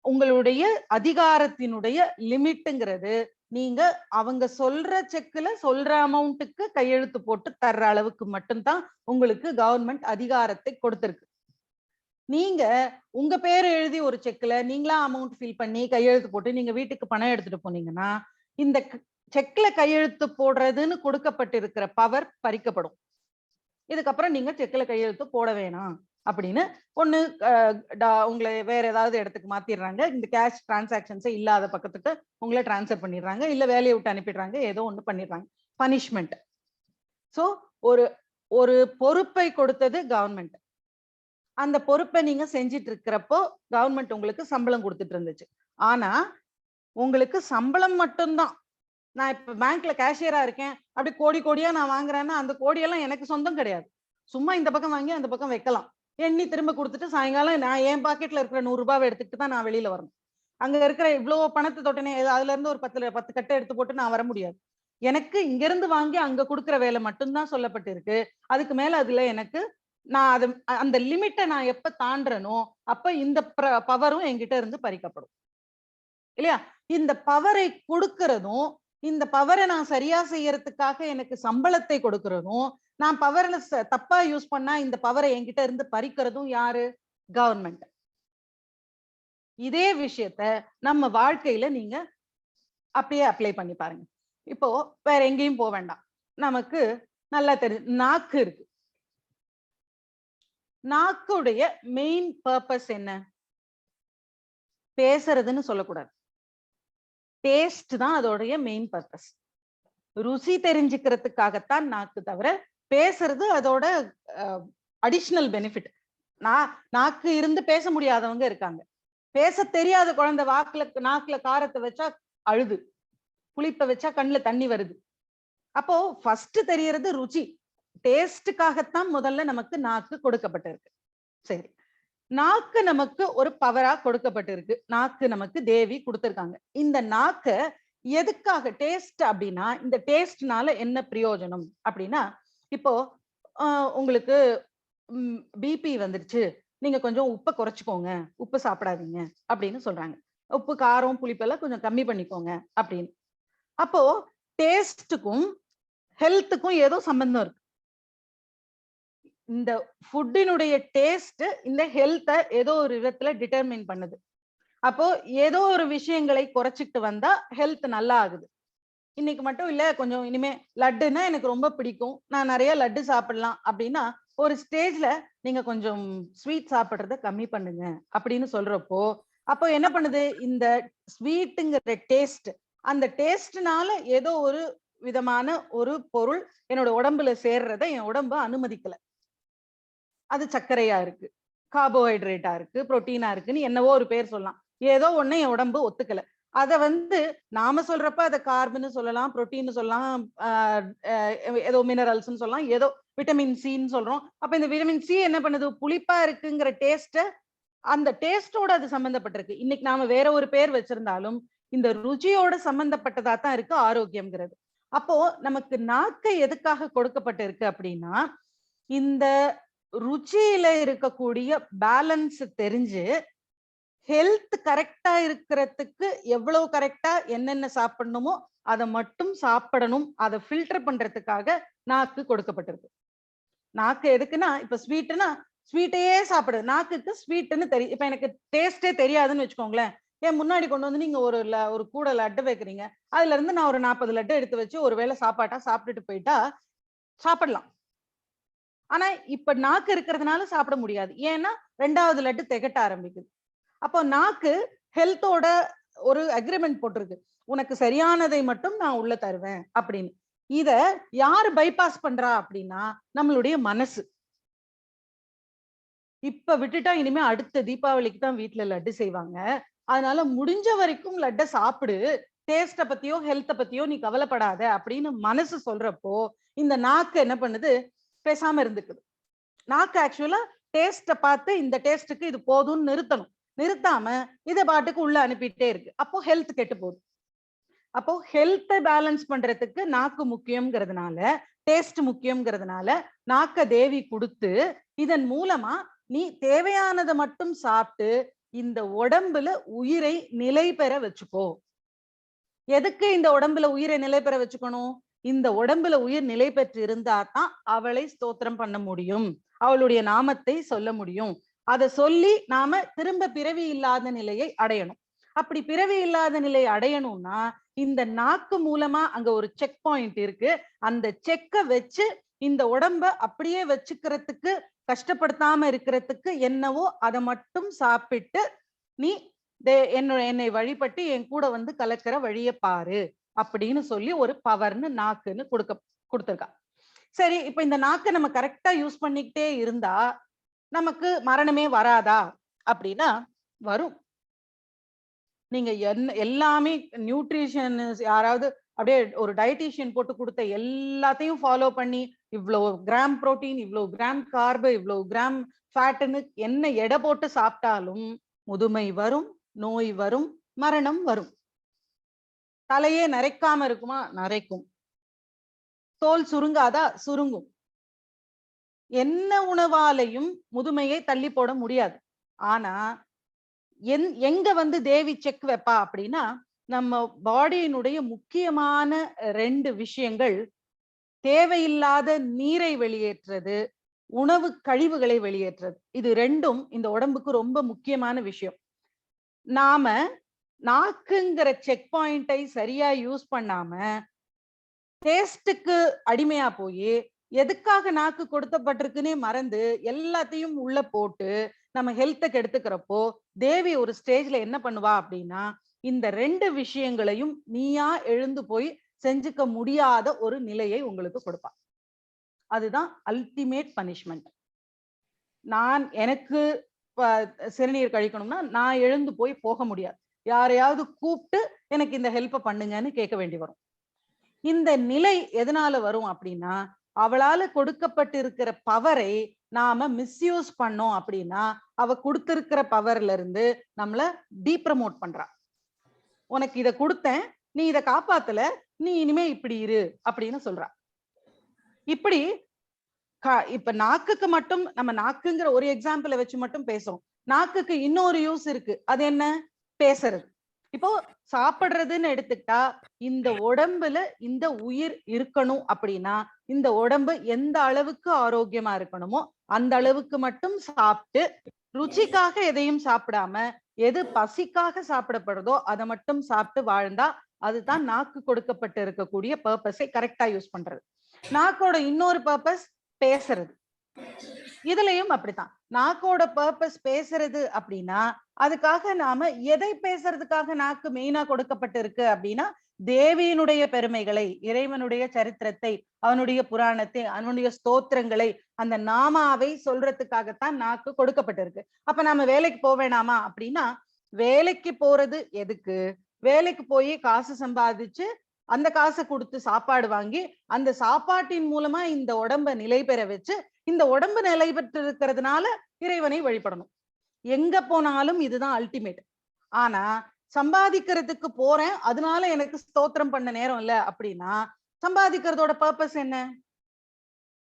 உங்களுடைய அதிகாரத்தினுடைய லிமிட்ங்கிறது நீங்க அவங்க சொல்ற செக்ல சொல்ற அமௌண்ட்டுக்கு கையெழுத்து போட்டு தர்ற அளவுக்கு மட்டும்தான் உங்களுக்கு கவர்மெண்ட் அதிகாரத்தை கொடுத்திருக்கு. நீங்க உங்க பேர் எழுதி ஒரு செக்ல நீங்களா அமௌண்ட் ஃபில் பண்ணி கையெழுத்து போட்டு நீங்க வீட்டுக்கு பணம் எடுத்துட்டு போனீங்கன்னா இந்த செக்ல கையெழுத்து போடுறதுன்னு கொடுக்கப்பட்டிருக்கிற பவர் பறிக்கப்படும். இதுக்கப்புறம் நீங்க செக்ல கையெழுத்து போட வேணாம் அப்படின்னு ஒண்ணு உங்களை வேற ஏதாவது இடத்துக்கு மாத்திடுறாங்க. இந்த கேஷ் டிரான்சாக்ஷன்ஸே இல்லாத பக்கத்துக்கு உங்களை டிரான்ஸ்ஃபர் பண்ணிடுறாங்க. இல்ல வேலையை விட்டு அனுப்பிடுறாங்க. ஏதோ ஒண்ணு பண்ணிடுறாங்க. பனிஷ்மெண்ட். சோ ஒரு ஒரு பொறுப்பை கொடுத்தது கவர்மெண்ட். அந்த பொறுப்பை நீங்க செஞ்சிட்டு இருக்கிறப்போ கவர்மெண்ட் உங்களுக்கு சம்பளம் கொடுத்துட்டு இருந்துச்சு. ஆனா உங்களுக்கு சம்பளம் மட்டும்தான். நான் இப்ப பேங்க்ல கேஷியரா இருக்கேன், அப்படி கோடி கோடியா நான் வாங்குறேன்னா அந்த கோடியெல்லாம் எனக்கு சொந்தம் கிடையாது. சும்மா இந்த பக்கம் வாங்கி அந்த பக்கம் வைக்கலாம். எண்ணி திரும்ப கொடுத்துட்டு சாயங்காலம் நான் என் பாக்கெட்ல இருக்கிற 100 ரூபாவை எடுத்துட்டு தான் நான் வெளியில வரணும். அங்க இருக்கிற இவ்வளவு பணத்தை தொட்டனே அதுல இருந்து ஒரு 10 கட்டை எடுத்து போட்டு நான் வர முடியாது. எனக்கு இங்க இருந்து வாங்கி அங்க கொடுக்குற வேலை மட்டும்தான் சொல்லப்பட்டு இருக்கு. அதுக்கு மேல அதுல எனக்கு நான் அது அந்த லிமிட்டை நான் எப்ப தாண்டறனோ அப்ப இந்த பவரும் என்கிட்ட இருந்து பறிக்கப்படும் இல்லையா? இந்த பவரை கொடுக்கறதும் இந்த பவரை நான் சரியா செய்யறதுக்காக எனக்கு சம்பளத்தை கொடுக்கறதும் நான் பவர்ல தப்பா யூஸ் பண்ணா இந்த பவரை என்கிட்ட இருந்து பறிக்கிறதும் யாரு? கவர்மெண்ட். இதே விஷயத்த நம்ம வாழ்க்கையில நீங்க அப்படியே அப்ளை பண்ணி பாருங்க. இப்போ வேற எங்கேயும் போக வேண்டாம். நமக்கு நல்லா தெரியும் நாக்கு இருக்கு. நாக்குடைய மெயின் பர்பஸ் என்ன? பேசுறதுன்னு சொல்லக்கூடாது. டேஸ்ட் தான் அதோடைய மெயின் பர்பஸ். ருசி தெரிஞ்சுக்கிறதுக்காகத்தான் நாக்கு, தவிர பேசுறது அதோட அடிஷனல் பெனிஃபிட். நாக்கு இருந்து பேச முடியாதவங்க இருக்காங்க. பேச தெரியாத குழந்தை நாக்குல காரத்தை வச்சா அழுது, புளிப்பை வச்சா கண்ணுல தண்ணி வருது. அப்போ ஃபர்ஸ்ட் தெரியறது ருச்சி. டேஸ்டுக்காகத்தான் முதல்ல நமக்கு நாக்கு கொடுக்கப்பட்டிருக்கு. சரி, நாக்கு நமக்கு ஒரு பவரா கொடுக்கப்பட்டிருக்கு. நாக்கு நமக்கு தேவி கொடுத்திருக்காங்க. இந்த நாக்க எதுக்காக டேஸ்ட் அப்படின்னா, இந்த டேஸ்ட்னால என்ன பிரயோஜனம் அப்படின்னா, இப்போ உங்களுக்கு பிபி வந்துருச்சு, நீங்க கொஞ்சம் உப்பை குறைச்சுக்கோங்க, உப்பு சாப்பிடாதீங்க அப்படின்னு சொல்றாங்க. உப்பு, காரம், புளிப்பெல்லாம் கொஞ்சம் கம்மி பண்ணிக்கோங்க அப்படின்னு. அப்போ டேஸ்ட்டுக்கும் ஹெல்த்துக்கும் ஏதோ சம்பந்தம் இருக்கு. இந்த ஃபுட்டினுடைய டேஸ்ட் இந்த ஹெல்த்தை ஏதோ ஒரு விதத்துல டிட்டர்மின் பண்ணுது. அப்போ ஏதோ ஒரு விஷயங்களை குறைச்சிட்டு வந்தா ஹெல்த் நல்லா ஆகுது. இன்னைக்கு மட்டும் இல்ல, கொஞ்சம் இனிமே லட்டுன்னா எனக்கு ரொம்ப பிடிக்கும், நான் நிறைய லட்டு சாப்பிடலாம் அப்படின்னா, ஒரு ஸ்டேஜ்ல நீங்க கொஞ்சம் ஸ்வீட் சாப்பிடுறத கம்மி பண்ணுங்க அப்படின்னு சொல்றப்போ, அப்போ என்ன பண்ணுது, இந்த ஸ்வீட்டுங்கிற டேஸ்ட், அந்த டேஸ்ட்னால ஏதோ ஒரு விதமான ஒரு பொருள் என்னோட உடம்புல சேர்றத என் உடம்பு அனுமதிக்கல. அது சர்க்கரையா இருக்கு, கார்போஹைட்ரேட்டா இருக்கு, புரோட்டீனா இருக்குன்னு என்னவோ ஒரு பேர் சொல்லலாம். ஏதோ ஒண்ணு என் உடம்பு ஒத்துக்கல. அத வந்து நாம சொல்றப்ப அத கார்ப்னு சொல்லலாம், புரோட்டீன் சொல்லலாம், ஏதோ மினரல்ஸ்னு சொல்லலாம், ஏதோ விட்டமின் சின்னு சொல்றோம். அப்ப இந்த விட்டமின் சி என்ன பண்ணுது, புளிப்பா இருக்குங்கிற டேஸ்ட, அந்த டேஸ்டோட அது சம்பந்தப்பட்டிருக்கு. இன்னைக்கு நாம வேற ஒரு பேர் வச்சிருந்தாலும் இந்த ருச்சியோட சம்பந்தப்பட்டதா தான் இருக்கு ஆரோக்கியம்ங்கிறது. அப்போ நமக்கு நாக்கு எதுக்காக கொடுக்கப்பட்டிருக்கு அப்படின்னா, இந்த ருச்சியில இருக்கக்கூடிய பேலன்ஸ் தெரிஞ்சு ஹெல்த் கரெக்டா இருக்கிறதுக்கு எவ்வளவு கரெக்டா என்னென்ன சாப்பிடணுமோ அதை மட்டும் சாப்பிடணும், அதை ஃபில்டர் பண்றதுக்காக நாக்கு கொடுக்கப்பட்டிருக்கு. நாக்கு எதுக்குன்னா, இப்ப ஸ்வீட்னா ஸ்வீட்டையே சாப்பிடுது. நாக்குக்கு ஸ்வீட்னு தெரியும். இப்ப எனக்கு டேஸ்டே தெரியாதுன்னு வச்சுக்கோங்களேன், ஏன் முன்னாடி கொண்டு வந்து நீங்க ஒரு கூட லட்டு வைக்கிறீங்க, அதுல இருந்து நான் ஒரு 40 லட்டு எடுத்து வச்சு ஒருவேளை சாப்பாட்டா சாப்பிட்டுட்டு போயிட்டா சாப்பிடலாம். ஆனா இப்ப நாக்கு இருக்கிறதுனால சாப்பிட முடியாது. ஏன்னா 2வது லட்டு திகட்ட ஆரம்பிக்குது. அப்போ நாக்கு ஹெல்த்தோட ஒரு அக்ரிமெண்ட் போட்டிருக்கு, உனக்கு சரியானதை மட்டும் நான் உள்ள தருவேன் அப்படின்னு. இத யாரு பைபாஸ் பண்றா அப்படின்னா, நம்மளுடைய மனசு. இப்ப விட்டுட்டா இனிமே அடுத்த தீபாவளிக்கு தான் வீட்டுல லட்டு செய்வாங்க, அதனால முடிஞ்ச வரைக்கும் லட்ட சாப்பிடு, டேஸ்ட பத்தியோ ஹெல்த்த பத்தியோ நீ கவலைப்படாத அப்படின்னு மனசு சொல்றப்போ, இந்த நாக்கு என்ன பண்ணுது, பேசாம இருந்துக்குது. நாக்கு ஆக்சுவலா டேஸ்ட பார்த்து இந்த டேஸ்டுக்கு இது போதும்னு நிறுத்தணும், நிறுத்தாம இத பாட்டுக்கு உள்ள அனுப்பிட்டே இருக்கு. அப்போ ஹெல்த் கெட்டு போகுது. அப்போ ஹெல்த் பேலன்ஸ் பண்றதுக்கு நாக்கு முக்கியம்ங்கிறதுனால, டேஸ்ட் முக்கியம்ங்கிறதுனால நாக்க தேவி கொடுத்து, இதன் மூலமா நீ தேவையானதை மட்டும் சாப்பிட்டு இந்த உடம்புல உயிரை நிலை பெற வச்சுக்கோ. எதுக்கு இந்த உடம்புல உயிரை நிலை பெற வச்சுக்கணும், இந்த உடம்புல உயிர் நிலை பெற்று இருந்தா தான் அவளை ஸ்தோத்திரம் பண்ண முடியும், அவளுடைய நாமத்தை சொல்ல முடியும். அதை சொல்லி நாம திரும்ப பிறவி இல்லாத நிலையை அடையணும். அப்படி பிறவி இல்லாத நிலை அடையணும்னா இந்த நாக்கு மூலமா அங்க ஒரு செக் பாயிண்ட் இருக்கு, அந்த செக்க வச்சு இந்த உடம்ப அப்படியே வச்சுக்கிறதுக்கு, கஷ்டப்படுத்தாம இருக்கிறதுக்கு என்னவோ அதை மட்டும் சாப்பிட்டு நீ என்னை வழிபட்டு என் கூட வந்து கலக்கிற வழிய பாரு அப்படின்னு சொல்லி ஒரு பவர்னு நாக்குன்னு கொடுத்திருக்கா. சரி, இப்ப இந்த நாக்கை நம்ம கரெக்டா யூஸ் பண்ணிக்கிட்டே இருந்தா நமக்கு மரணமே வராதா அப்படின்னா வரும். நீங்க எல்லாமே நியூட்ரிஷன் யாராவது அப்படியே ஒரு டயட்டீஷியன் போட்டு கொடுத்த எல்லாத்தையும் ஃபாலோ பண்ணி இவ்வளவு கிராம் புரோட்டீன், இவ்வளவு கிராம் கார்பு, இவ்வளவு கிராம் ஃபேட்னு என்ன எடை போட்டு சாப்பிட்டாலும் முதுமை வரும், நோய் வரும், மரணம் வரும். தலையே நரைக்காம இருக்குமா? நரைக்கும். தோல் சுருங்காதா? சுருங்கும். என்ன உணவாலையும் முதுமையை தள்ளி போட முடியாது. ஆனா எங்க வந்து தேவி செக் வைப்பா அப்படின்னா, நம்ம பாடியினுடைய முக்கியமான 2 விஷயங்கள், தேவையில்லாத நீரை வெளியேற்றுறது, உணவு கழிவுகளை வெளியேற்றுறது. இது 2ம் இந்த உடம்புக்கு ரொம்ப முக்கியமான விஷயம். நாம நாக்குங்கிற செக் பாயிண்டை சரியா யூஸ் பண்ணாம டேஸ்டுக்கு அடிமையா போய், எதுக்காக நாக்கு கொடுத்தப்பட்டிருக்குன்னே மறந்து எல்லாத்தையும் உள்ள போட்டு நம்ம ஹெல்த்தை கெடுத்துக்கிறப்போ, தேவி ஒரு ஸ்டேஜ்ல என்ன பண்ணுவா அப்படின்னா, இந்த 2 விஷயங்களையும் நீயா எழுந்து போய் செஞ்சுக்க முடியாத ஒரு நிலையை உங்களுக்கு கொடுப்பா. அதுதான் அல்டிமேட் பனிஷ்மெண்ட். எனக்கு சிறுநீர் கழிக்கணும்னா நான் எழுந்து போய் போக முடியாது, யாரையாவது கூப்பிட்டு எனக்கு இந்த ஹெல்ப்பை பண்ணுங்கன்னு கேட்க வேண்டி வரும். இந்த நிலை எதனால வரும் அப்படின்னா, அவளால கொடுக்கப்பட்டிருக்கிற பவரை நாம மிஸ்யூஸ் பண்ணோம் அப்படின்னா அவ கொடுத்திருக்கிற பவர்ல இருந்து நம்மள டீப்ரமோட் பண்றா. உனக்கு இத கொடுத்தேன், நீ இத காப்பாத்தல, நீ இனிமே இப்படி இரு அப்படின்னு சொல்றா. இப்படி இப்ப நாக்குக்கு மட்டும், நம்ம நாக்குங்கிற ஒரு எக்ஸாம்பிளை வச்சு மட்டும் பேசுறோம். நாக்குக்கு இன்னொரு யூஸ் இருக்கு. அது என்ன? பேசுறது. இப்போ சாப்பிடுறதுன்னு எடுத்துக்கிட்டா, இந்த உடம்புல இந்த உயிர் இருக்கணும் அப்படின்னா இந்த உடம்பு எந்த அளவுக்கு ஆரோக்கியமா இருக்கணுமோ அந்த அளவுக்கு மட்டும் சாப்பிட்டு, ருச்சிக்காக எதையும் சாப்பிடாம எது பசிக்காக சாப்பிடப்படுதோ அதை மட்டும் சாப்பிட்டு வாழ்ந்தா அதுதான் நாக்கு கொடுக்கப்பட்டு இருக்கக்கூடிய பர்பஸை கரெக்டா யூஸ் பண்றது. நாக்கோட இன்னொரு பர்பஸ் பேசுறது. இதுலயும் அப்படித்தான். நாக்கோட பர்பஸ் பேசுறது அப்படின்னா அதுக்காக நாம எதை பேசுறதுக்காக நாக்கு மெயினா கொடுக்கப்பட்டு இருக்கு அப்படின்னா தேவியினுடைய பெருமைகளை, இறைவனுடைய சரித்திரத்தை, அவனுடைய புராணத்தை, அவனுடைய ஸ்தோத்திரங்களை, அந்த நாமாவை சொல்றதுக்காகத்தான் நாக்கு கொடுக்கப்பட்டிருக்கு. அப்ப நாம வேலைக்கு போக வேணாமா அப்படின்னா, வேலைக்கு போறது எதுக்கு? வேலைக்கு போய் காசு சம்பாதிச்சு அந்த காசை கொடுத்து சாப்பாடு வாங்கி அந்த சாப்பாட்டின் மூலமா இந்த உடம்ப நிலை பெற வச்சு இந்த உடம்பு நிலை பெற்று இருக்கிறதுனால இறைவனை வழிபடணும். எங்க போனாலும் இதுதான் அல்டிமேட். ஆனா சம்பாதிக்கிறதுக்கு போறேன், அதனால எனக்கு ஸ்தோத்திரம் பண்ண நேரம் இல்ல அப்படின்னா சம்பாதிக்கிறதோட பர்பஸ் என்ன?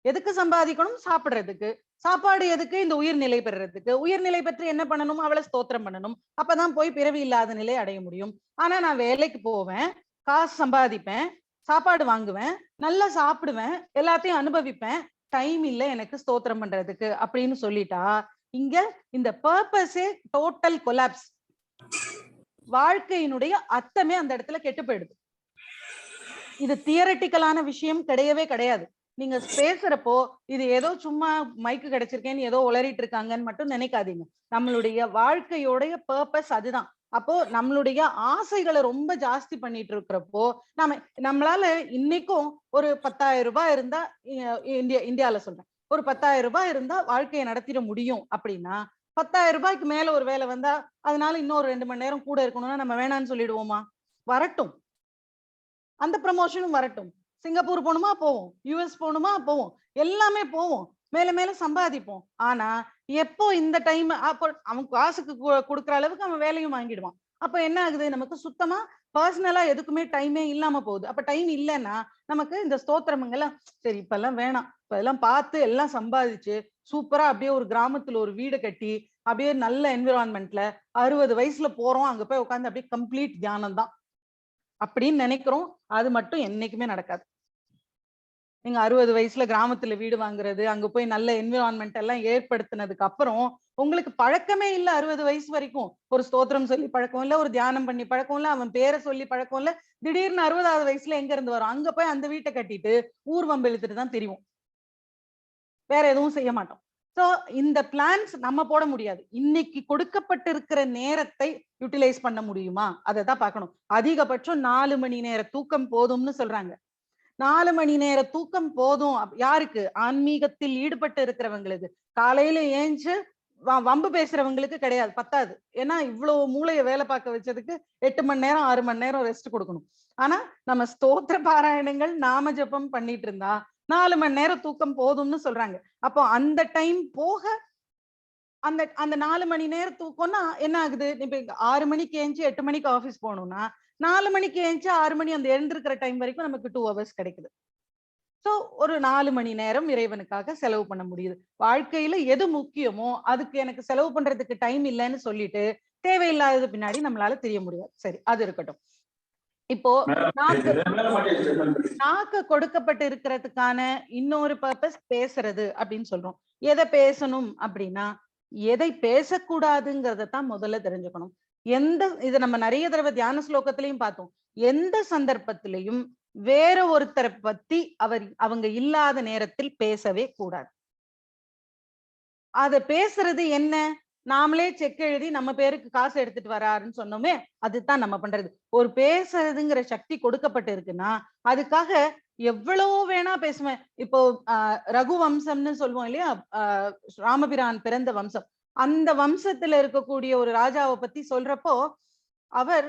எதுக்கு சம்பாதிக்கணும்? சாப்பிடுறதுக்கு. சாப்பாடு எதுக்கு? இந்த உயிர் நிலை பெறுறதுக்கு. உயிர்நிலை பெற்று என்ன பண்ணணும்? அவளை ஸ்தோத்திரம் பண்ணணும். அப்பதான் போய் பிறவி இல்லாத நிலை அடைய முடியும். ஆனா நான் வேலைக்கு போவேன், காசு சம்பாதிப்பேன், சாப்பாடு வாங்குவேன், நல்லா சாப்பிடுவேன், எல்லாத்தையும் அனுபவிப்பேன், டைம் இல்ல எனக்கு ஸ்தோத்திரம் பண்றதுக்கு அப்படின்னு சொல்லிட்டா இங்க இந்த பர்பஸே டோட்டல் கொலாப்ஸ். வாழ்க்கையினுடைய அர்த்தமே அந்த இடத்துல கெட்டு போயிடுது. இது தியரட்டிக்கலான விஷயம் கிடையவே கிடையாது. நீங்க பேசுறப்போ இது ஏதோ சும்மா மைக்கு கிடைச்சிருக்கேன்னு ஏதோ உளறிட்டு இருக்காங்கன்னு மட்டும் நினைக்காதீங்க. நம்மளுடைய வாழ்க்கையோடைய பர்பஸ் அதுதான். அப்போ நம்மளுடைய ஆசைகளை ரொம்ப ஜாஸ்தி பண்ணிட்டு இருக்கிறப்போ நம்மளால இன்னைக்கும் ஒரு 10,000 ரூபாய் இருந்தா, இந்தியால சொல்றேன், ஒரு 10,000 ரூபாய் இருந்தா வாழ்க்கையை நடத்திட முடியும் அப்படின்னா 10,000 ரூபாய்க்கு மேல ஒரு வேலை வந்தா அதனால இன்னொரு 2 மணி நேரம் கூட இருக்கணும்னா நம்ம வேணான்னு சொல்லிடுவோமா? வரட்டும், அந்த ப்ரமோஷனும் வரட்டும். சிங்கப்பூர் போகணுமா போவோம், யூஎஸ் போகணுமா போவோம், எல்லாமே போவோம், மேல மேல சம்பாதிப்போம். ஆனா எப்போ இந்த டைம் அப்போ அவன் காசுக்கு கொடுக்குற அளவுக்கு அவன் வேலையும் வாங்கிடுவான். அப்ப என்ன ஆகுது? நமக்கு சுத்தமா பர்சனலா எதுக்குமே டைமே இல்லாம போகுது. அப்ப டைம் இல்லைன்னா நமக்கு இந்த ஸ்தோத்திரமங்கெல்லாம் சரி இப்ப எல்லாம் வேணாம், இப்ப எல்லாம் பார்த்து எல்லாம் சம்பாதிச்சு சூப்பரா அப்படியே ஒரு கிராமத்துல ஒரு வீடு கட்டி அப்படியே நல்ல என்விரான்மெண்ட்ல 60 வயசுல போறோம், அங்க போய் உட்காந்து அப்படியே கம்ப்ளீட் தியானம் தான் அப்படின்னு நினைக்கிறோம். அது மட்டும் என்னைக்குமே நடக்காது. நீங்க 60 வயசுல கிராமத்துல வீடு வாங்குறது, அங்க போய் நல்ல என்விரான்மெண்ட் எல்லாம் ஏற்படுத்தினதுக்கு அப்புறம் உங்களுக்கு பழக்கமே இல்ல. 60 வயசு வரைக்கும் ஒரு ஸ்தோத்திரம் சொல்லி பழக்கம் இல்ல, ஒரு தியானம் பண்ணி பழக்கம் இல்ல, அவன் பேரை சொல்லி பழக்கம் இல்ல. திடீர்னு 60வது வயசுல எங்க இருந்து வரும்? அங்க போய் அந்த வீட்டை கட்டிட்டு ஊர்வம்பு இழுத்துட்டு தான் தெரியும், வேற எதுவும் செய்ய மாட்டோம். சோ இந்த பிளான்ஸ் நம்ம போட முடியாது. இன்னைக்கு கொடுக்கப்பட்டிருக்கிற நேரத்தை யூட்டிலைஸ் பண்ண முடியுமா? அதை தான் பார்க்கணும். அதிகபட்சம் 4 மணி நேர தூக்கம் போதும்னு சொல்றாங்க. 4 மணி நேர தூக்கம் போதும். யாருக்கு? ஆன்மீகத்தில் ஈடுபட்டு இருக்கிறவங்களுக்கு. காலையில ஏஞ்சு வம்பு பேசுறவங்களுக்கு கிடையாது, பத்தாது. ஏன்னா இவ்வளவு மூளையை வேலை பார்க்க வச்சதுக்கு 8 மணி நேரம் 6 மணி நேரம் ரெஸ்ட் கொடுக்கணும். ஆனா நம்ம ஸ்தோத்திர பாராயணங்கள் நாம ஜபம் பண்ணிட்டு இருந்தா 4 மணி நேரம் தூக்கம் போதும்னு சொல்றாங்க. அப்போ அந்த டைம் போக அந்த அந்த 4 மணி நேரம் தூக்கம்னா என்ன ஆகுது? இப்ப 6 மணிக்கு ஏஞ்சி 8 மணிக்கு ஆபீஸ் போகணும்னா 4 மணிக்கு ஏஞ்சி 6 மணி அந்த எழுந்திருக்கிற டைம் வரைக்கும் நமக்கு 2 hours கிடைக்குது. சோ ஒரு 4 மணி நேரம் இறைவனுக்காக செலவு பண்ண முடியுது. வாழ்க்கையில எது முக்கியமோ அதுக்கு எனக்கு செலவு பண்றதுக்கு டைம் இல்லைன்னு சொல்லிட்டு தேவையில்லாதது பின்னாடி நம்மளால தெரிய முடியாது. சரி, அது இருக்கட்டும். இப்போ நாக்கு கொடுக்கப்பட்டு இருக்கிறதுக்கான இன்னொரு பர்பஸ் பேசுறது அப்படின்னு சொல்றோம். எதை பேசணும் அப்படின்னா எதை பேசக்கூடாதுங்கிறத தான் முதல்ல தெரிஞ்சுக்கணும். இதை நம்ம நிறைய தடவை தியான ஸ்லோகத்திலையும் பார்த்தோம். எந்த சந்தர்ப்பத்திலையும் வேற ஒருத்தரை பத்தி அவங்க இல்லாத நேரத்தில் பேசவே கூடாது. அத பேசுறது என்ன? நாமளே செக் எழுதி நம்ம பேருக்கு காசு எடுத்துட்டு வராருன்னு சொன்னோமே, அதுதான் நம்ம பண்றது. ஒரு பேசுறதுங்கிற சக்தி கொடுக்கப்பட்டு இருக்குன்னா அதுக்காக எவ்வளவு வேணா பேசுவேன். இப்போ ரகுவம்சம்னு சொல்லுவோம் இல்லையா, ராமபிரான் பிறந்த வம்சம். அந்த வம்சத்துல இருக்கக்கூடிய ஒரு ராஜாவை பத்தி சொல்றப்போ அவர்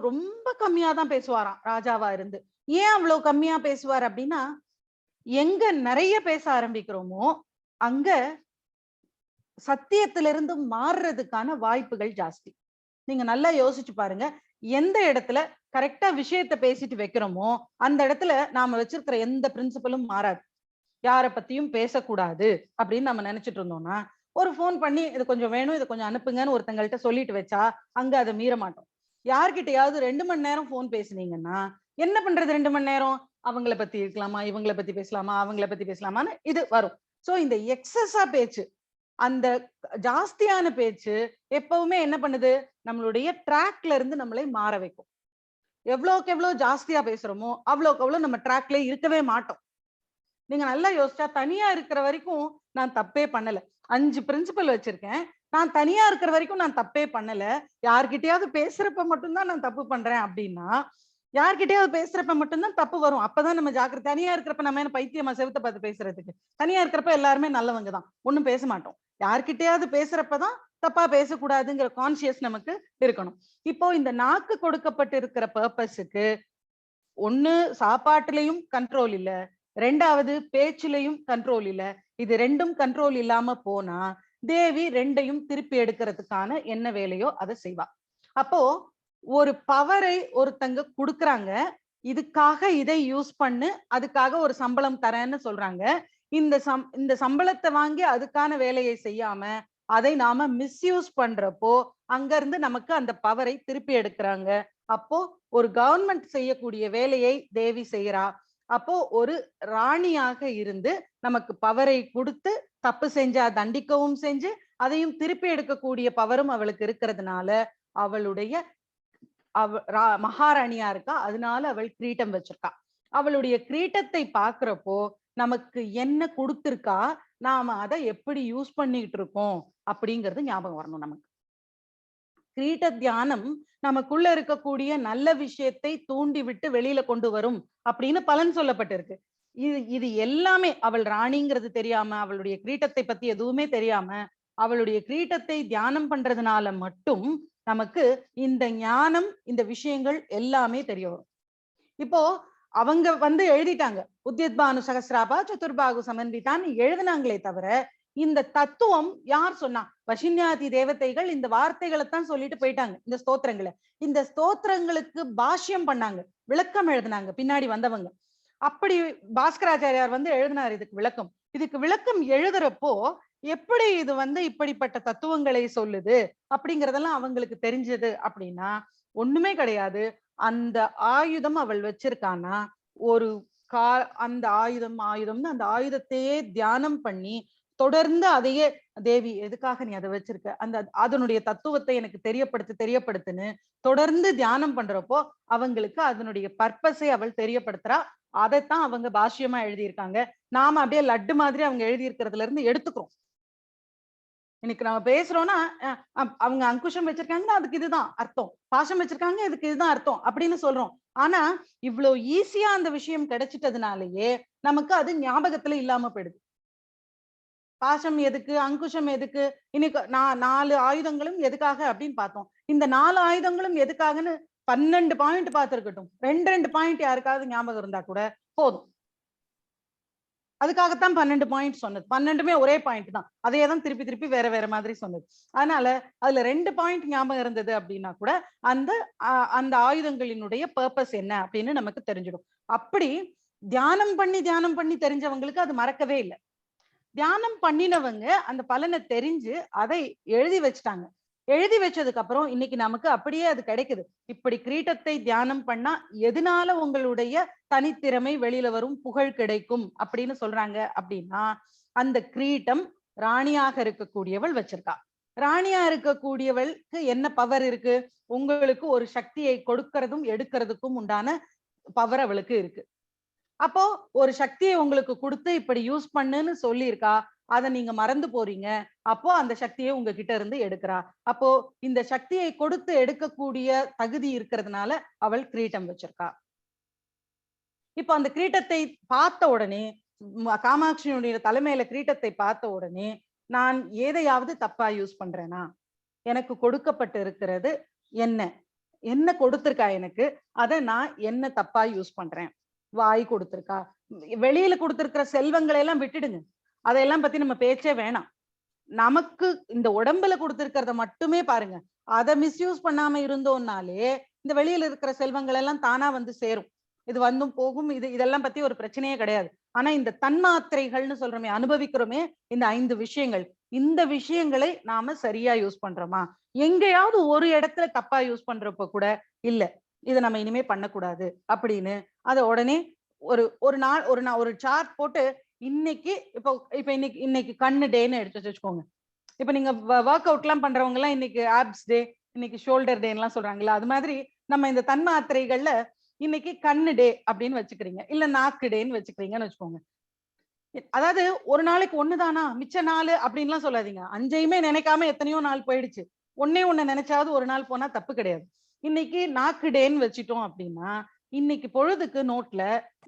ரொம்ப கம்மியா தான் பேசுவாராம் ராஜாவா இருந்து. ஏன் அவ்வளவு கம்மியா பேசுவார் அப்படின்னா, எங்க நிறைய பேச ஆரம்பிக்கிறோமோ அங்க சத்தியத்திலிருந்து மாறுறதுக்கான வாய்ப்புகள் ஜாஸ்தி. நீங்க நல்லா யோசிச்சு பாருங்க. எந்த இடத்துல கரெக்டா விஷயத்த பேசிட்டு வைக்கிறோமோ அந்த இடத்துல நாம வச்சிருக்கிற எந்த பிரின்சிபலும் மாறாது. யார பத்தியும் பேசக்கூடாது அப்படின்னு நம்ம நினைச்சிட்டு இருந்தோம்னா, ஒரு போன் பண்ணி இது கொஞ்சம் வேணும், இதை கொஞ்சம் அனுப்புங்கன்னு ஒருத்தங்கள்ட்ட சொல்லிட்டு வச்சா அங்க அதை மீற மாட்டோம். யார்கிட்டயாவது 2 மணி நேரம் போன் பேசுனீங்கன்னா என்ன பண்றது? 2 மணி நேரம் அவங்கள பத்தி இருக்கலாமா, இவங்கள பத்தி பேசலாமா, அவங்கள பத்தி பேசலாமான்னு இது வரும். சோ இந்த எக்ஸஸா பேச்சு, அந்த ஜாஸ்தியான பேச்சு எப்பவுமே என்ன பண்ணுது? நம்மளுடைய ட்ராக்ல இருந்து நம்மளை மாற வைக்கும். எவ்வளவுக்கு எவ்வளவு ஜாஸ்தியா பேசுறோமோ அவ்வளவுக்கு அவ்வளவு நம்ம ட்ராக்ல இருக்கவே மாட்டோம். நீங்க நல்லா யோசிச்சா, தனியா இருக்கிற வரைக்கும் நான் தப்பே பண்ணல. 5 பிரின்சிபல் வச்சிருக்கேன். நான் தனியா இருக்கிற வரைக்கும் நான் தப்பே பண்ணல. யார்கிட்டயாவது பேசுறப்ப மட்டும்தான் நான் தப்பு பண்றேன் அப்படின்னா, யார்கிட்டயாவது பேசுறப்ப மட்டும்தான் தப்பு வரும். அப்பதான் நம்ம ஜாக்கிரதை. தனியா இருக்கிறப்ப நம்ம என்ன பைத்தியமா செவுத்த பார்த்து பேசுறதுக்கு? தனியா இருக்கிறப்ப எல்லாருமே நல்லவங்க தான். ஒண்ணும் பேச மாட்டோம். யார்கிட்டயாவது பேசுறப்பதான் தப்பா பேசக்கூடாதுங்கிற கான்சியஸ் நமக்கு இருக்கணும். இப்போ இந்த நாக்கு கொடுக்கப்பட்டு இருக்கிற பர்பஸுக்கு ஒண்ணு சாப்பாட்டுலயும் கண்ட்ரோல் இல்ல, 2வது பேச்சுலயும் கண்ட்ரோல் இல்ல. இது 2ம் கண்ட்ரோல் இல்லாம போனா தேவி 2யும் திருப்பி எடுக்கிறதுக்கான என்ன வேலையோ அதை செய்வா. அப்போ ஒரு பவரை ஒருத்தங்க குடுக்குறாங்க, இதுக்காக இதை யூஸ் பண்ணு, அதுக்காக ஒரு சம்பளம் தரேன்னு சொல்றாங்க. இந்த சம்பளத்தை வாங்கி அதுக்கான வேலையை செய்யாம அதை நாம மிஸ்யூஸ் பண்றப்போ அங்க இருந்து நமக்கு அந்த பவரை திருப்பி எடுக்கிறாங்க. அப்போ ஒரு கவர்மெண்ட் செய்யக்கூடிய வேலையை தேவி செய்யறா. அப்போ ஒரு ராணியாக இருந்து நமக்கு பவரை கொடுத்து தப்பு செஞ்சா தண்டிக்கவும் செஞ்சு அதையும் திருப்பி எடுக்கக்கூடிய பவரும் அவளுக்கு இருக்கிறதுனால அவளுடைய மகாராணியா இருக்கா. அதனால அவள் கிரீட்டம் வச்சிருக்கா. அவளுடைய கிரீட்டத்தை பாக்குறப்போ நமக்கு என்ன கொடுத்திருக்கா, நாம அதை எப்படி யூஸ் பண்ணிட்டு இருக்கோம் அப்படிங்கிறது ஞாபகம் வரணும். நமக்கு கிரீட்ட தியானம் நமக்குள்ள இருக்கக்கூடிய நல்ல விஷயத்தை தூண்டி விட்டு வெளியில கொண்டு வரும் அப்படின்னு பலன் சொல்லப்பட்டிருக்கு. இது எல்லாமே அவள் ராணிங்கிறது தெரியாம, அவளுடைய கிரீட்டத்தை பத்தி எதுவுமே தெரியாம, அவளுடைய கிரீட்டத்தை தியானம் பண்றதுனால மட்டும் நமக்கு இந்த ஞானம், இந்த விஷயங்கள் எல்லாமே தெரிய வரும். இப்போ அவங்க எழுதிட்டாங்க, உத்யத்பானு சகசிராபா சதுர்பாகு சமன்விதான்னு எழுதினாங்களே தவிர இந்த தத்துவம் யார் சொன்னா? வசின்யாதி தேவதைகள் இந்த வார்த்தைகளைத்தான் சொல்லிட்டு போயிட்டாங்க. இந்த ஸ்தோத்திரங்களை, இந்த ஸ்தோத்திரங்களுக்கு பாஷ்யம் பண்ணாங்க, விளக்கம் எழுதினாங்க பின்னாடி வந்தவங்க. அப்படி பாஸ்கராச்சாரியார் எழுதினார் இதுக்கு விளக்கம் எழுதுறப்போ எப்படி இது இப்படிப்பட்ட தத்துவங்களை சொல்லுது அப்படிங்கறதெல்லாம் அவங்களுக்கு தெரிஞ்சது அப்படின்னா ஒண்ணுமே கிடையாது. அந்த ஆயுதம் அவள் வச்சிருக்கானா, ஒரு அந்த ஆயுதம்னு அந்த ஆயுதத்தையே தியானம் பண்ணி தொடர்ந்து அதையே தேவி எதுக்காக நீ அதை வச்சிருக்க, அதனுடைய தத்துவத்தை எனக்கு தெரியப்படுத்துன்னு தொடர்ந்து தியானம் பண்றப்போ அவங்களுக்கு அதனுடைய பர்பஸை அவள் தெரியப்படுத்துறா. அதைத்தான் அவங்க பாஷ்யமா எழுதியிருக்காங்க. நாம அப்படியே லட்டு மாதிரி அவங்க எழுதியிருக்கிறதுல இருந்து எடுத்துக்கிறோம். இன்னைக்கு நம்ம பேசுறோம்னா அவங்க அங்குஷம் வச்சிருக்காங்கன்னா அதுக்கு இதுதான் அர்த்தம், பாசம் வச்சிருக்காங்க இதுக்கு இதுதான் அர்த்தம் அப்படின்னு சொல்றோம். ஆனா இவ்வளவு ஈஸியா அந்த விஷயம் கிடைச்சிட்டதுனாலயே நமக்கு அது ஞாபகத்துல இல்லாம போயிடுது. பாசம் எதுக்கு, அங்குஷம் எதுக்கு, இன்னைக்கு 4 ஆயுதங்களும் எதுக்காக அப்படின்னு பார்த்தோம். இந்த 4 ஆயுதங்களும் எதுக்காகன்னு 12 பாயிண்ட் பார்த்திருக்கட்டும், 2 பாயிண்ட் யாருக்காவது ஞாபகம் இருந்தா கூட போதும். அதுக்காகத்தான் 12 பாயிண்ட் சொன்னது. 12மே ஒரே பாயிண்ட் தான், அதையே தான் திருப்பி திருப்பி வேற வேற மாதிரி சொன்னது. அதனால அதுல 2 பாயிண்ட் ஞாபகம் இருந்தது அப்படின்னா கூட அந்த ஆயுதங்களினுடைய பர்பஸ் என்ன அப்படின்னு நமக்கு தெரிஞ்சிடும். அப்படி தியானம் பண்ணி தெரிஞ்சவங்களுக்கு அது மறக்கவே இல்லை. தியானம் பண்ணினவங்க அந்த பலனை தெரிஞ்சு அதை எழுதி வச்சுட்டாங்க. எழுதி வச்சதுக்கு அப்புறம் இன்னைக்கு நமக்கு அப்படியே அது கிடைக்குது. இப்படி கிரீட்டத்தை தியானம் பண்ணா எதனால உங்களுடைய தனித்திறமை வெளியில வரும், புகழ் கிடைக்கும் அப்படின்னு சொல்றாங்க அப்படின்னா, அந்த கிரீட்டம் ராணியாக இருக்கக்கூடியவள் வச்சிருக்கா. ராணியா இருக்கக்கூடியவளுக்கு என்ன பவர் இருக்கு? உங்களுக்கு ஒரு சக்தியை கொடுக்கறதும் எடுக்கிறதுக்கும் உண்டான பவர் அவளுக்கு இருக்கு. அப்போ ஒரு சக்தியை உங்களுக்கு கொடுத்து இப்படி யூஸ் பண்ணுன்னு சொல்லியிருக்கா, அதை நீங்க மறந்து போறீங்க. அப்போ அந்த சக்தியை உங்ககிட்ட இருந்து எடுக்கிறா. அப்போ இந்த சக்தியை கொடுத்து எடுக்கக்கூடிய தகுதி இருக்கிறதுனால அவள் கிரீட்டம் வச்சிருக்கா. இப்போ அந்த கிரீட்டத்தை பார்த்த உடனே, காமாட்சியினுடைய தலைமையில கிரீட்டத்தை பார்த்த உடனே நான் எதையாவது தப்பா யூஸ் பண்றேனா? எனக்கு கொடுக்கப்பட்டு இருக்கிறது என்ன கொடுத்திருக்கா எனக்கு, அதை நான் என்ன தப்பா யூஸ் பண்றேன்? வாய் கொடுத்திருக்கா, வெளியில கொடுத்திருக்கிற செல்வங்களை எல்லாம் விட்டுடுங்க. அதையெல்லாம் பத்தி நம்ம பேச்சே வேணாம். நமக்கு இந்த உடம்புல கொடுத்திருக்கிறத மட்டுமே பாருங்க. அதை மிஸ்யூஸ் பண்ணாம இருந்தோம்னாலே இந்த வெளியில இருக்கிற செல்வங்கள் எல்லாம் தானா வந்து சேரும். இது வந்தும் போகும். இதெல்லாம் பத்தி ஒரு பிரச்சனையே கிடையாது. ஆனா இந்த தன்மாத்திரைகள்னு சொல்றோமே, அனுபவிக்கிறோமே, இந்த 5 விஷயங்கள், இந்த விஷயங்களை நாம சரியா யூஸ் பண்றோமா? எங்கேயாவது ஒரு இடத்துல தப்பா யூஸ் பண்றப்ப கூட இல்ல இதை நம்ம இனிமே பண்ணக்கூடாது அப்படின்னு அதை உடனே ஒரு சார்ட் போட்டு இன்னைக்கு இப்ப இன்னைக்கு கண்ணு டேன்னு எடுத்து வச்சுக்கோங்க. இப்ப நீங்க ஒர்க் அவுட் எல்லாம் பண்றவங்க எல்லாம் இன்னைக்கு ஆப்ஸ் டே, இன்னைக்கு ஷோல்டர் டே எல்லாம் சொல்றாங்களா, அது மாதிரி நம்ம இந்த தன்மாத்திரைகள்ல இன்னைக்கு கண்ணு டே அப்படின்னு வச்சுக்கிறீங்க, இல்ல நாக்கு டேன்னு வச்சுக்கிறீங்கன்னு வச்சுக்கோங்க. அதாவது ஒரு நாளைக்கு ஒண்ணுதானா மிச்ச நாள் அப்படின்லாம் சொல்லாதீங்க. 5ஐயுமே நினைக்காம எத்தனையோ நாள் போயிடுச்சு. ஒன்னே ஒண்ணு நினைச்சாவது ஒரு நாள் போனா தப்பு கிடையாது. இன்னைக்கு நாக்கு டேன்னு வச்சிட்டோம் அப்படின்னா இன்னைக்கு பொழுதுக்கு நோட்ல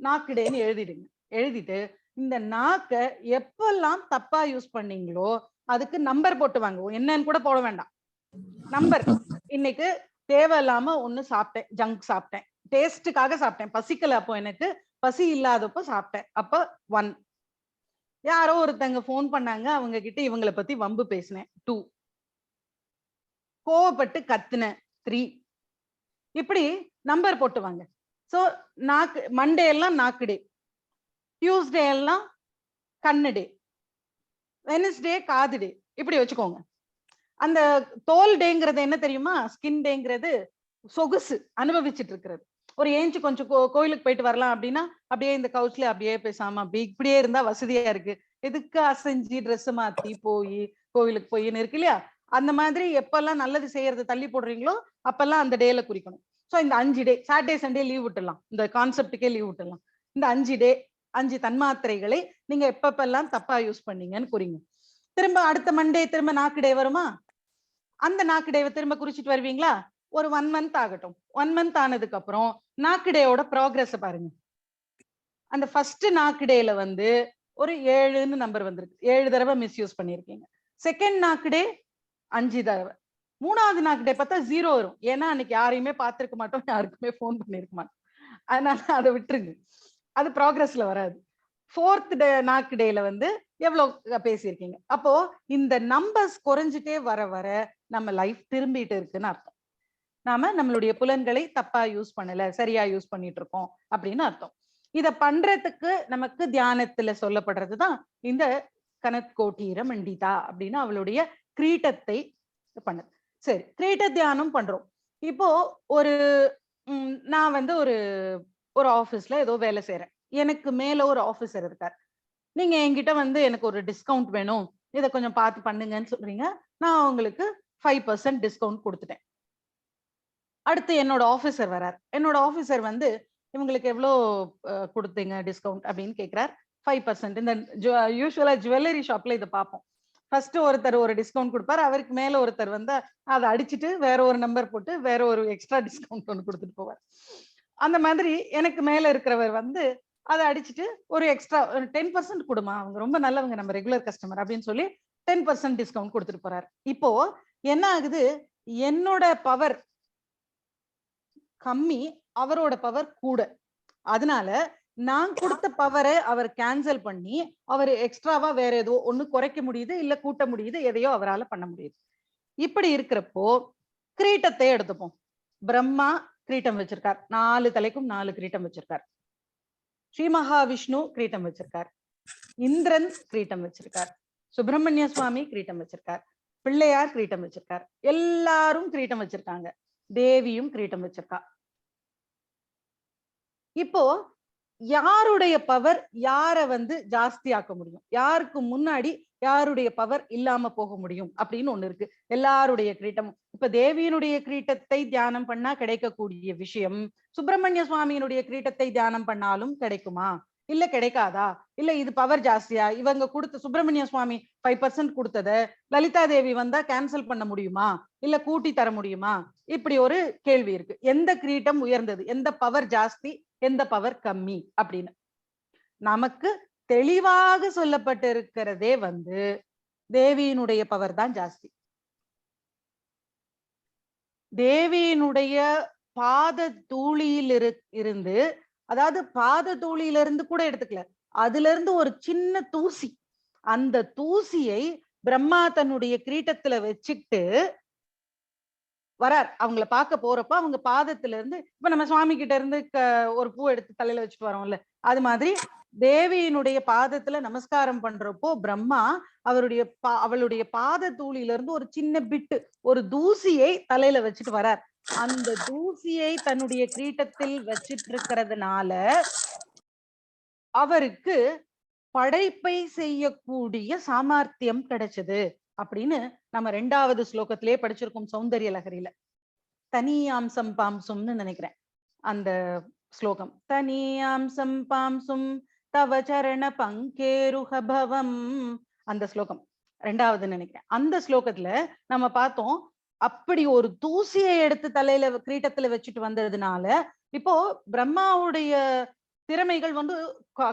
நாக்கு டேன்னு எழுதிடுங்க. எழுதிட்டு இந்த நாக்க எப்பெல்லாம் தப்பா யூஸ் பண்ணீங்களோ அதுக்கு நம்பர் போட்டு வாங்க. என்னன்னு கூட போட வேண்டாம், நம்பர். இன்னைக்கு தேவையில்லாம ஒண்ணு சாப்பிட்டேன், ஜங்க் சாப்பிட்டேன், டேஸ்டுக்காக சாப்பிட்டேன், பசிக்கல, அப்போ எனக்கு பசி இல்லாதப்போ சாப்பிட்டேன், அப்ப 1. யாரோ ஒருத்தங்க போன் பண்ணாங்க, அவங்க கிட்ட இவங்களை பத்தி வம்பு பேசினேன், 2. கோவப்பட்டு கத்துனேன், 3. இப்படி நம்பர் போட்டு வாங்க. சோ நாக்கு மண்டே எல்லாம் நாக்கு டே, டியூஸ்டே எல்லாம் கண்ணு டே, வெனஸ்டே காது டே, இப்படி வச்சுக்கோங்க. அந்த தோல் டேங்கிறது என்ன தெரியுமா? ஸ்கின் டேங்கிறது சொகுசு அனுபவிச்சுட்டு இருக்கிறது. ஒரு ஏஞ்சி கொஞ்சம் கோயிலுக்கு போயிட்டு வரலாம் அப்படின்னா அப்படியே இந்த கவுச்ல அப்படியே பேசாம அப்படி இப்படியே இருந்தா வசதியா இருக்கு. எதுக்கு அசைஞ்சு ட்ரெஸ் மாத்தி போய் கோவிலுக்கு போயின்னு இருக்கு இல்லையா? அந்த மாதிரி எப்பெல்லாம் நல்லது செய்யறதை தள்ளி போடுறீங்களோ அப்பெல்லாம் அந்த டேல குறிக்கணும். ஸோ இந்த 5 டே, சாட்டர்டே சண்டே லீவ் விட்டுலாம், இந்த கான்செப்டுக்கே லீவ் விட்டுலாம். இந்த 5 டே 5 தன்மாத்திரைகளை நீங்க எப்பப்பெல்லாம் தப்பா யூஸ் பண்ணீங்கன்னு குறிங்க. திரும்ப அடுத்த மண்டே திரும்ப நாக்கு டே வருமா? அந்த நாக்கு டேவை திரும்ப குறிச்சிட்டு வருவீங்களா? ஒரு 1 மந்த் ஆகட்டும். 1 மந்த் ஆனதுக்கு அப்புறம் நாக்கு டேவோட ப்ராக்ரஸ் பாருங்க. அந்த ஃபர்ஸ்ட் நாக்கு டேல வந்து ஒரு 7ன்னு நம்பர் வந்திருக்கு, 7 தடவை மிஸ்யூஸ் பண்ணிருக்கீங்க. செகண்ட் நாக்கு டே 5 தடவை. 3வது நாக்கு டே பார்த்தா 0 வரும். ஏன்னா அன்னைக்கு யாரையுமே பார்த்திருக்க மாட்டோம், யாருக்குமே போன் பண்ணிருக்க மாட்டோம். அதனால அதை விட்டுருங்க, அது ப்ராக்ரஸ்ல வராது. 4th நாக்கு டேல வந்து எவ்வளவு பேசியிருக்கீங்க. அப்போ இந்த நம்பர்ஸ் குறைஞ்சிட்டே வர வர நம்ம லைஃப் திரும்பிட்டு இருக்குன்னு அர்த்தம். நாம நம்மளுடைய புலன்களை தப்பா யூஸ் பண்ணல, சரியா யூஸ் பண்ணிட்டு இருக்கோம் அப்படின்னு அர்த்தம். இத பண்றதுக்கு நமக்கு தியானத்துல சொல்லப்படுறதுதான் இந்த கனத்கோட்டீர மண்டிதா அப்படின்னு அவளுடைய கிரீட்டத்தை பண்ணது. சரி, கிரீட்ட தியானம் பண்றோம். இப்போ ஒரு நான் வந்து ஒரு ஆபீஸ்ல ஏதோ வேலை செய்யறேன். எனக்கு மேல ஒரு ஆபீசர் இருக்கார். நீங்க என்கிட்ட வந்து எனக்கு ஒரு டிஸ்கவுண்ட் வேணும், இதை கொஞ்சம் பார்த்து பண்ணுங்கன்னு சொல்றீங்க. நான் உங்களுக்கு 5% டிஸ்கவுண்ட் கொடுத்துட்டேன். அடுத்து என்னோட ஆபீசர் வரார். என்னோட ஆபீசர் வந்து இவங்களுக்கு எவ்வளோ கொடுத்தீங்க டிஸ்கவுண்ட் அப்படின்னு கேட்கிறார். 5%. இந்த யூஸ்வலா ஜுவல்லரி ஷாப்ல இதை பார்ப்போம். ஃபர்ஸ்ட் ஒருத்தர் ஒரு டிஸ்கவுண்ட் கொடுப்பார், அவருக்கு மேல ஒருத்தர் வந்து அதை அடிச்சுட்டு வேற ஒரு நம்பர் போட்டு வேற ஒரு எக்ஸ்ட்ரா டிஸ்கவுண்ட் ஒன்று கொடுத்துட்டு போவார். அந்த மாதிரி எனக்கு மேல இருக்கிறவர் வந்து அதை அடிச்சுட்டு ஒரு எக்ஸ்ட்ரா 10% கொடுமா, அவங்க ரொம்ப நல்லவங்க, நம்ம ரெகுலர் கஸ்டமர் அப்படின்னு சொல்லி 10% டிஸ்கவுண்ட் கொடுத்துட்டு போறாரு. இப்போ என்ன ஆகுது? என்னோட பவர் கம்மி, அவரோட பவர் கூட. அதனால நான் கொடுத்த பவரை அவர் கேன்சல் பண்ணி அவர் எக்ஸ்ட்ராவா வேற ஏதோ ஒண்ணு குறைக்க முடியுது, இல்ல கூட்ட முடியுது, எதையோ அவரால் பண்ண முடியுது. இப்படி இருக்கிறப்போ கிரீட்டத்தை எடுத்துப்போம். பிரம்மா கிரீட்டம் வச்சிருக்கார், 4 தலைக்கும் 4 கிரீட்டம் வச்சிருக்கார். ஸ்ரீ மகாவிஷ்ணு கிரீட்டம் வச்சிருக்கார், இந்திரன் கிரீட்டம் வச்சிருக்கார், சுப்பிரமணிய சுவாமி கிரீட்டம் வச்சிருக்கார், பிள்ளையார் கிரீட்டம் வச்சிருக்கார், எல்லாரும் கிரீட்டம் வச்சிருக்காங்க, தேவியும் கிரீட்டம் வச்சிருக்கா. இப்போ யாருடைய பவர் யார வந்து ஜாஸ்தி ஆக்க முடியும், யாருக்கு முன்னாடி யாருடைய பவர் இல்லாம போக முடியும் அப்படின்னு ஒண்ணு இருக்கு. எல்லாருடைய கிரீட்டமும் இப்ப தேவியினுடைய கிரீட்டத்தை தியானம் பண்ணா கிடைக்கக்கூடிய விஷயம் சுப்பிரமணிய சுவாமியினுடைய கிரீட்டத்தை தியானம் பண்ணாலும் கிடைக்குமா? இல்ல கிடைக்காதா? இல்ல இது பவர் ஜாஸ்தியா? இவங்க கொடுத்த சுப்பிரமணிய சுவாமி 5% கொடுத்தத லலிதா தேவி வந்தா கேன்சல் பண்ண முடியுமா, இல்ல கூட்டி தர முடியுமா? இப்படி ஒரு கேள்வி இருக்கு. எந்த கிரீட்டம் உயர்ந்தது, எந்த பவர் ஜாஸ்தி, எந்த பவர் கம்மி அப்படின்னு நமக்கு தெளிவாக சொல்லப்பட்டிருக்கிறதே வந்து தேவியினுடைய பவர் தான் ஜாஸ்தி. தேவியினுடைய பாத தூளியில் இருந்து, அதாவது பாத தூளியிலிருந்து கூட எடுத்துக்கல, அதுல இருந்து ஒரு சின்ன தூசி, அந்த தூசியை பிரம்மா தன்னுடைய கிரீட்டத்துல வச்சுக்கிட்டு வரார். அவங்கள பார்க்க போறப்ப அவங்க பாதத்துல இருந்து, இப்ப நம்ம சுவாமி கிட்ட இருந்து ஒரு பூ எடுத்து தலையில வச்சுட்டு வரோம்ல, அது மாதிரி தேவியினுடைய பாதத்துல நமஸ்காரம் பண்றப்போ பிரம்மா அவளுடைய பாத தூளில இருந்து ஒரு சின்ன பிட்டு, ஒரு தூசியை தலையில வச்சுட்டு வரார். அந்த தூசியை தன்னுடைய கிரீட்டத்தில் வச்சிட்டு இருக்கிறதுனால அவருக்கு படைப்பை செய்யக்கூடிய சாமர்த்தியம் கிடைச்சது அப்படின்னு நம்ம 2வது ஸ்லோகத்திலேயே படிச்சிருக்கோம் சௌந்தரிய லகரியில. தனியாம்சம் பாம்சும்னு நினைக்கிறேன் அந்த ஸ்லோகம். தனியாம்சம் பாம்சும் தவ சரண பங்கேருஹபவம், அந்த ஸ்லோகம் 2வது நினைக்கிறேன். அந்த ஸ்லோகத்துல நம்ம பார்த்தோம், அப்படி ஒரு தூசியை எடுத்து தலையில கிரீட்டத்துல வச்சுட்டு வந்ததுனால இப்போ பிரம்மாவுடைய திறமைகள் வந்து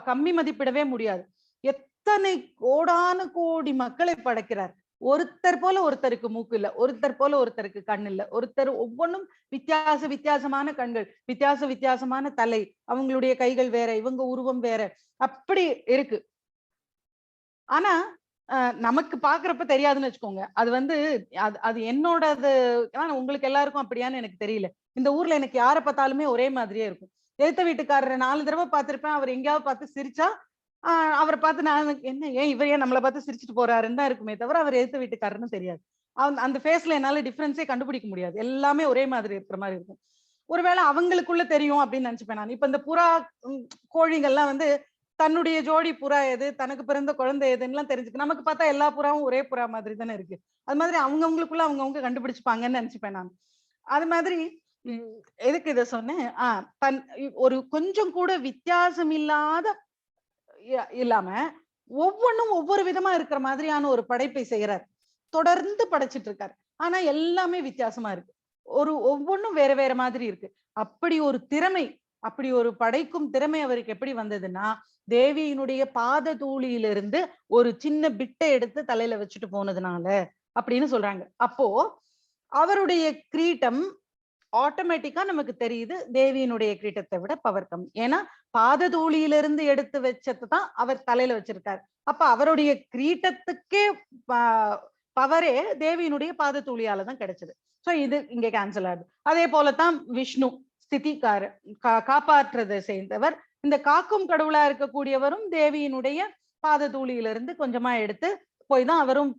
கம்மி மதிப்பிடவே முடியாது. எத்தனை கோடான கோடி மக்களை படைக்கிறார். ஒருத்தர் போல ஒருத்தருக்கு மூக்கு இல்ல, ஒருத்தர் போல ஒருத்தருக்கு கண் இல்ல, ஒருத்தர் ஒவ்வொன்றும் வித்தியாசமான கண்கள், வித்தியாசமான தலை, அவங்களுடைய கைகள் வேற, இவங்க உருவம் வேற, அப்படி இருக்கு. ஆனா நமக்கு பாக்குறப்ப தெரியாதுன்னு வச்சுக்கோங்க. அது வந்து அது என்னோடது. உங்களுக்கு எல்லாருக்கும் அப்படியான்னு எனக்கு தெரியல. இந்த ஊர்ல எனக்கு யாரை பார்த்தாலுமே ஒரே மாதிரியே இருக்கும். எழுத்த வீட்டுக்காரரை 4 தடவை பார்த்திருப்பேன். அவர் எங்கேயாவது பார்த்து சிரிச்சா அவரை பார்த்து நான் என்ன இவர் ஏன் நம்மளை பார்த்து சிரிச்சுட்டு போறாருன்னு தான் இருக்குமே தவிர அவர் எழுத்த வீட்டுக்காரன்னு தெரியாது. அந்த ஃபேஸ்ல என்னால டிஃபரன்ஸே கண்டுபிடிக்க முடியாது. எல்லாமே ஒரே மாதிரி இருக்கிற மாதிரி இருக்கும். ஒருவேளை அவங்களுக்குள்ள தெரியும் அப்படின்னு நினைச்சுப்பேன் நான். இப்ப இந்த புறா கோழிகள்லாம் வந்து தன்னுடைய ஜோடி புறா எது, தனக்கு பிறந்த குழந்தை எதுன்னு தெரிஞ்சுக்க, நமக்கு பார்த்தா எல்லா புறாவும் ஒரே புறா மாதிரி தானே இருக்கு. அது மாதிரி அவங்கவுங்களுக்குள்ள அவங்கவுங்க கண்டுபிடிச்சுப்பாங்கன்னு நினைச்சுப்பேன் நான். அது மாதிரி எதுக்கு இதை சொன்னேன், ஒரு கொஞ்சம் கூட வித்தியாசம் இல்லாம ஒவ்வொன்றும் ஒவ்வொரு விதமா இருக்கிற மாதிரியான ஒரு படைப்பை செய்யறார். தொடர்ந்து படைச்சிட்டு இருக்காரு. ஆனா எல்லாமே வித்தியாசமா இருக்கு. ஒவ்வொன்றும் வேற வேற மாதிரி இருக்கு. அப்படி ஒரு திறமை, அப்படி ஒரு படைக்கும் திறமை அவருக்கு எப்படி வந்ததுன்னா, தேவியினுடைய பாத தூளியிலிருந்து ஒரு சின்ன பிட்டை எடுத்து தலையில வச்சுட்டு போனதுனால அப்படின்னு சொல்றாங்க. அப்போ அவருடைய கிரீட்டம் ஆட்டோமேட்டிக்கா நமக்கு தெரியுது தேவியினுடைய கிரீட்டத்தை விட பவர் கம்மி. ஏன்னா பாத தூளியிலிருந்து எடுத்து வச்சதுதான் அவர் தலையில வச்சிருக்காரு. அப்ப அவருடைய கிரீட்டத்துக்கே பவரே தேவியினுடைய பாத தூளியால தான் கிடைச்சது. சோ இது இங்க கேன்சல் ஆகுது. அதே போலதான் விஷ்ணு ஸ்திதிக்கார காப்பாற்றுறதை சேர்ந்தவர். இந்த காக்கும் கடவுளா இருக்கக்கூடியவரும் தேவியினுடைய பாத தூளியிலிருந்து கொஞ்சமா எடுத்து போய் தான் அவரும்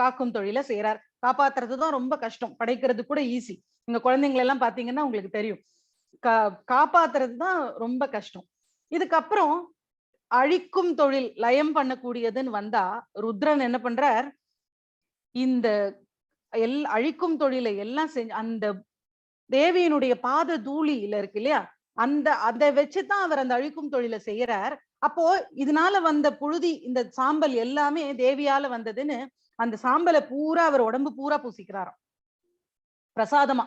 காக்கும் தொழில செய்யறார். காப்பாத்துறதுதான் ரொம்ப கஷ்டம், படைக்கிறது கூட ஈஸி. உங்க குழந்தைங்களை எல்லாம் பாத்தீங்கன்னா உங்களுக்கு தெரியும், காப்பாத்துறதுதான் ரொம்ப கஷ்டம். இதுக்கப்புறம் அழிக்கும் தொழில், லயம் பண்ணக்கூடியதுன்னு வந்தா ருத்ரன் என்ன பண்றார், இந்த அழிக்கும் தொழிலை எல்லாம் செஞ்சு அந்த தேவியினுடைய பாத தூளியில இருக்கு இல்லையா, அதை வச்சுதான் அவர் அந்த அழிக்கும் தொழிலை செய்யறார். அப்போ இதனால வந்த புழுதி, இந்த சாம்பல் எல்லாமே தேவியால வந்ததுன்னு அந்த சாம்பலை பூரா அவர் உடம்பு பூரா பூசிக்கிறாராம் பிரசாதமா.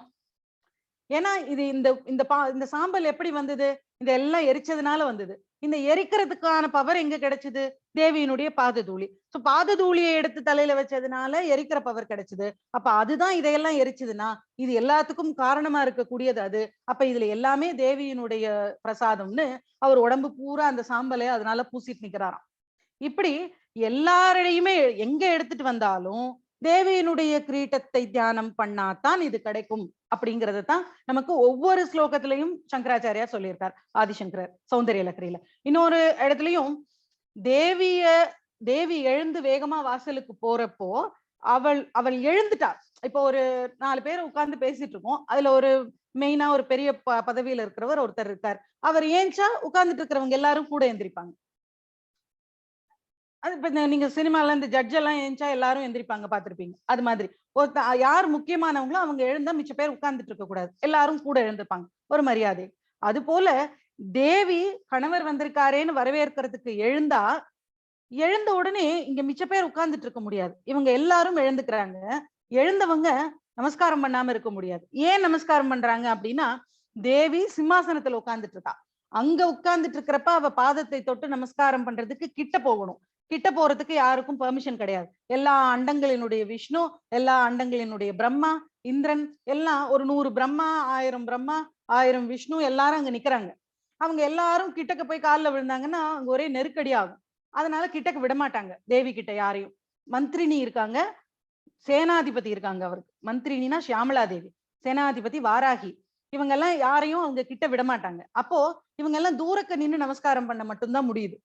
ஏன்னா இது இந்த சாம்பல் எப்படி வந்தது, இதெல்லாம் எரிச்சதுனால வந்தது. இந்த எரிக்கிறதுக்கான பவர் எங்க கிடைச்சது, தேவியினுடைய பாததூளி. சோ பாததூளியை எடுத்து தலையில வச்சதுனால எரிக்கிற பவர் கிடைச்சது. அப்ப அதுதான் இதையெல்லாம் எரிச்சதுன்னா இது எல்லாத்துக்கும் காரணமா இருக்கக்கூடியது அது. அப்ப இதுல எல்லாமே தேவியினுடைய பிரசாதம்னு அவர் உடம்பு பூரா அந்த சாம்பலை அதனால பூசிட்டு நிக்கிறாராம். இப்படி எல்லாரையுமே எங்க எடுத்துட்டு வந்தாலும் தேவியினுடைய கிரீட்டத்தை தியானம் பண்ணாதான் இது கிடைக்கும் அப்படிங்கறது தான் நமக்கு ஒவ்வொரு ஸ்லோகத்திலையும் சங்கராச்சாரியா சொல்லியிருக்கார், ஆதிசங்கரர் சௌந்தரிய லகரியில. இன்னொரு இடத்துலயும் தேவி எழுந்து வேகமா வாசலுக்கு போறப்போ அவள் எழுந்துட்டார். இப்போ ஒரு 4 பேர் உட்கார்ந்து பேசிட்டு இருக்கோம், அதுல ஒரு மெயினா ஒரு பெரிய பதவியில இருக்கிறவர் ஒருத்தர் இருக்கார். அவர் ஏஞ்சா உட்கார்ந்துட்டு இருக்கிறவங்க எல்லாரும் கூட எந்திரிப்பாங்க. அது இப்ப நீங்க சினிமால இந்த ஜட்ஜ் எல்லாம் ஏஞ்சா எல்லாரும் எந்திரிப்பாங்க, பாத்திருப்பீங்க. அது மாதிரி யார் முக்கியமானவங்களோ அவங்க எழுந்தா மிச்ச பேர் உட்கார்ந்துட்டு இருக்க கூடாது, எல்லாரும் கூட எழுந்திருப்பாங்க, ஒரு மரியாதை. அது போல தேவி கணவர் வந்திருக்காரேன்னு வரவேற்கிறதுக்கு எழுந்த உடனே இங்க மிச்ச பேர் உட்கார்ந்துட்டு இருக்க முடியாது, இவங்க எல்லாரும் எழுந்துக்கிறாங்க. எழுந்தவங்க நமஸ்காரம் பண்ணாம இருக்க முடியாது. ஏன் நமஸ்காரம் பண்றாங்க அப்படின்னா, தேவி சிம்மாசனத்துல உட்கார்ந்துட்டு இருக்கா. அங்க உட்கார்ந்துட்டு இருக்கிறப்ப அவ பாதத்தை தொட்டு நமஸ்காரம் பண்றதுக்கு கிட்ட போகணும். கிட்ட போறதுக்கு யாருக்கும் பெர்மிஷன் கிடையாது. எல்லா அண்டங்களினுடைய விஷ்ணு, எல்லா அண்டங்களினுடைய பிரம்மா, இந்திரன் எல்லாம் ஒரு 100 பிரம்மா, 1000 பிரம்மா, 1000 விஷ்ணு எல்லாரும் அங்க நிக்கிறாங்க. அவங்க எல்லாரும் கிட்டக்க போய் காலில் விழுந்தாங்கன்னா அங்க ஒரே நெருக்கடி ஆகும். அதனால கிட்டக்கு விட மாட்டாங்க தேவி கிட்ட யாரையும். மந்திரினி இருக்காங்க, சேனாதிபதி இருக்காங்க, அவருக்கு மந்திரினா ஷியாமலா தேவி, சேனாதிபதி வாராகி, இவங்க எல்லாம் யாரையும் அவங்க கிட்ட விட மாட்டாங்க. அப்போ இவங்க எல்லாம் தூரக்க நின்று நமஸ்காரம் பண்ண மட்டும்தான் முடியுது.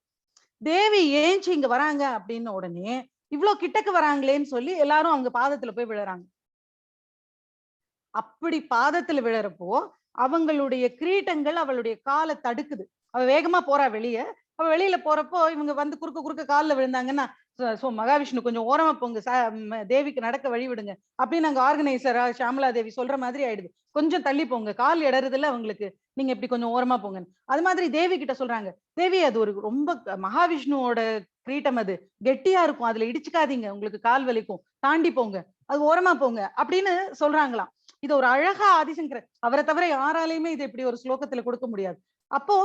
தேவி ஏஞ்சி இங்க வராங்க அப்படின்னு உடனே இவ்வளவு கிட்டக்கு வராங்களேன்னு சொல்லி எல்லாரும் அவங்க பாதத்துல போய் விழுறாங்க. அப்படி பாதத்துல விழறப்போ அவங்களுடைய கிரீட்டங்கள் அவளுடைய காலை தடுக்குது. அவ வேகமா போறா வெளியே. அவ வெளியில போறப்போ இவங்க வந்து குறுக்க குறுக்க காலில் விழுந்தாங்கன்னா, மகாவிஷ்ணு கொஞ்சம் ஓரமா போங்க, தேவிக்கு நடக்க வழி விடுங்க அப்படின்னு அங்க ஆர்கனைசரா ஷியாமலா தேவி சொல்ற மாதிரி ஆயிடுது. கொஞ்சம் தள்ளி போங்க, கால் இடறதுல அவங்களுக்கு, நீங்க இப்படி கொஞ்சம் ஓரமா போங்க. அது மாதிரி தேவி கிட்ட சொல்றாங்க, தேவி அது ஒரு ரொம்ப மகாவிஷ்ணுவோட கிரீட்டம், அது கெட்டியா இருக்கும், அதுல இடிச்சுக்காதீங்க, உங்களுக்கு கால் வலிக்கும், தாண்டி போங்க, அது ஓரமா போங்க அப்படின்னு சொல்றாங்களாம். இது ஒரு அழகா ஆதிசங்கர், அவரை தவிர யாராலையுமே இது இப்படி ஒரு ஸ்லோகத்துல கொடுக்க முடியாது. அப்போ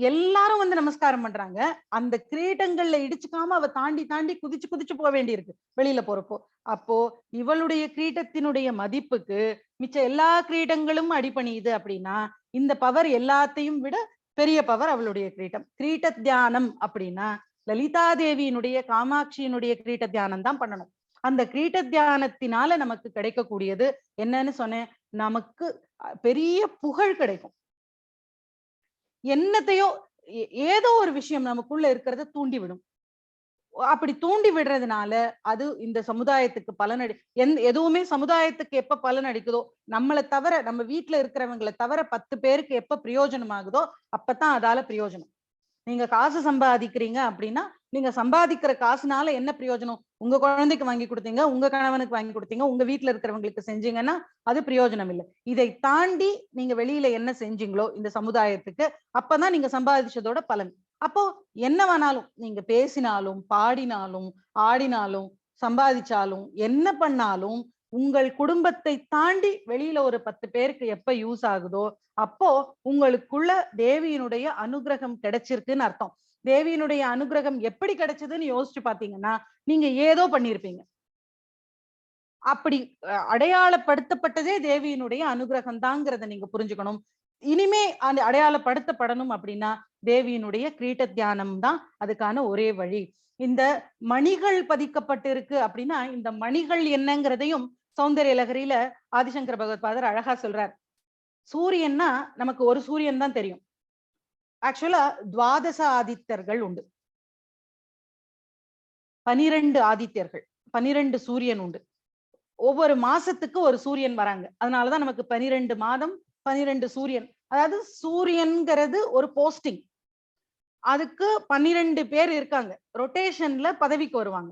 எல்லாரும் வந்து நமஸ்காரம் பண்றாங்க. அந்த கிரீடங்கள்ல இடிச்சுக்காம அவ தாண்டி தாண்டி குதிச்சு குதிச்சு போக வேண்டியிருக்கு வெளியில போறப்போ. அப்போ இவளுடைய கிரீடத்தினுடைய மதிப்புக்கு மிச்ச எல்லா கிரீடங்களும் அடிபணியுது அப்படின்னா, இந்த பவர் எல்லாத்தையும் விட பெரிய பவர் அவளுடைய கிரீடம். கிரீட தியானம் அப்படின்னா லலிதா தேவியினுடைய, காமாட்சியினுடைய கிரீட தியானம் தான் பண்ணணும். அந்த கிரீட தியானத்தினால நமக்கு கிடைக்கக்கூடியது என்னன்னு சொன்னேன், நமக்கு பெரிய புகழ் கிடைக்கும். என்னத்தையோ ஏதோ ஒரு விஷயம் நமக்குள்ள இருக்கிறத தூண்டி விடும். அப்படி தூண்டி விடுறதுனால அது இந்த சமுதாயத்துக்கு பலனடி, எதுவுமே சமுதாயத்துக்கு எப்ப பலன் அடிக்குதோ, நம்மளை தவிர, நம்ம வீட்டுல இருக்கிறவங்களை தவிர 10 பேருக்கு எப்ப பிரயோஜனம் ஆகுதோ அப்பதான் அதால பிரயோஜனம். நீங்க காசு சம்பாதிக்கிறீங்க அப்படின்னா, நீங்க சம்பாதிக்கிற காசுனால என்ன பிரயோஜனம்? உங்க குழந்தைக்கு வாங்கி கொடுத்தீங்க, உங்க கணவனுக்கு வாங்கி கொடுத்தீங்க, உங்க வீட்டுல இருக்கிறவங்களுக்கு செஞ்சீங்கன்னா அது பிரயோஜனம் இல்லை. இதை தாண்டி நீங்க வெளியில என்ன செஞ்சீங்களோ இந்த சமுதாயத்துக்கு, அப்பதான் நீங்க சம்பாதிச்சதோட பலன். அப்போ என்ன வேணாலும் நீங்க பேசினாலும், பாடினாலும், ஆடினாலும், சம்பாதிச்சாலும், என்ன பண்ணாலும் உங்கள் குடும்பத்தை தாண்டி வெளியில ஒரு 10 பேருக்கு எப்ப யூஸ் ஆகுதோ அப்போ உங்களுக்குள்ள தேவியினுடைய அனுகிரகம் கிடைச்சிருக்குன்னு அர்த்தம். தேவியினுடைய அனுகிரகம் எப்படி கிடைச்சதுன்னு யோசிச்சு பாத்தீங்கன்னா, நீங்க ஏதோ பண்ணிருப்பீங்க. அப்படி அடையாளப்படுத்தப்பட்டதே தேவியினுடைய அனுகிரகம் தாங்கிறத நீங்க புரிஞ்சுக்கணும். இனிமே அந்த அடையாளப்படுத்தப்படணும் அப்படின்னா தேவியினுடைய கிரீட தியானம் தான் அதுக்கான ஒரே வழி. இந்த மணிகள் பதிக்கப்பட்டிருக்கு அப்படின்னா இந்த மணிகள் என்னங்கிறதையும் சௌந்தர்ய லகரியில ஆதிசங்கர பகவத்பாதர் அழகா சொல்றார். சூரியன்னா நமக்கு ஒரு சூரியன் தான் தெரியும். ஆக்சுவலா துவாதச ஆதித்யர்கள் உண்டு, 12 ஆதித்யர்கள், 12 சூரியன் உண்டு. ஒவ்வொரு மாசத்துக்கு ஒரு சூரியன் வராங்க. அதனாலதான் நமக்கு 12 மாதம் 12 சூரியன். அதாவது சூரியன்கிறது ஒரு போஸ்டிங், அதுக்கு 12 பேர் இருக்காங்க, ரொட்டேஷன்ல பதவிக்கு வருவாங்க.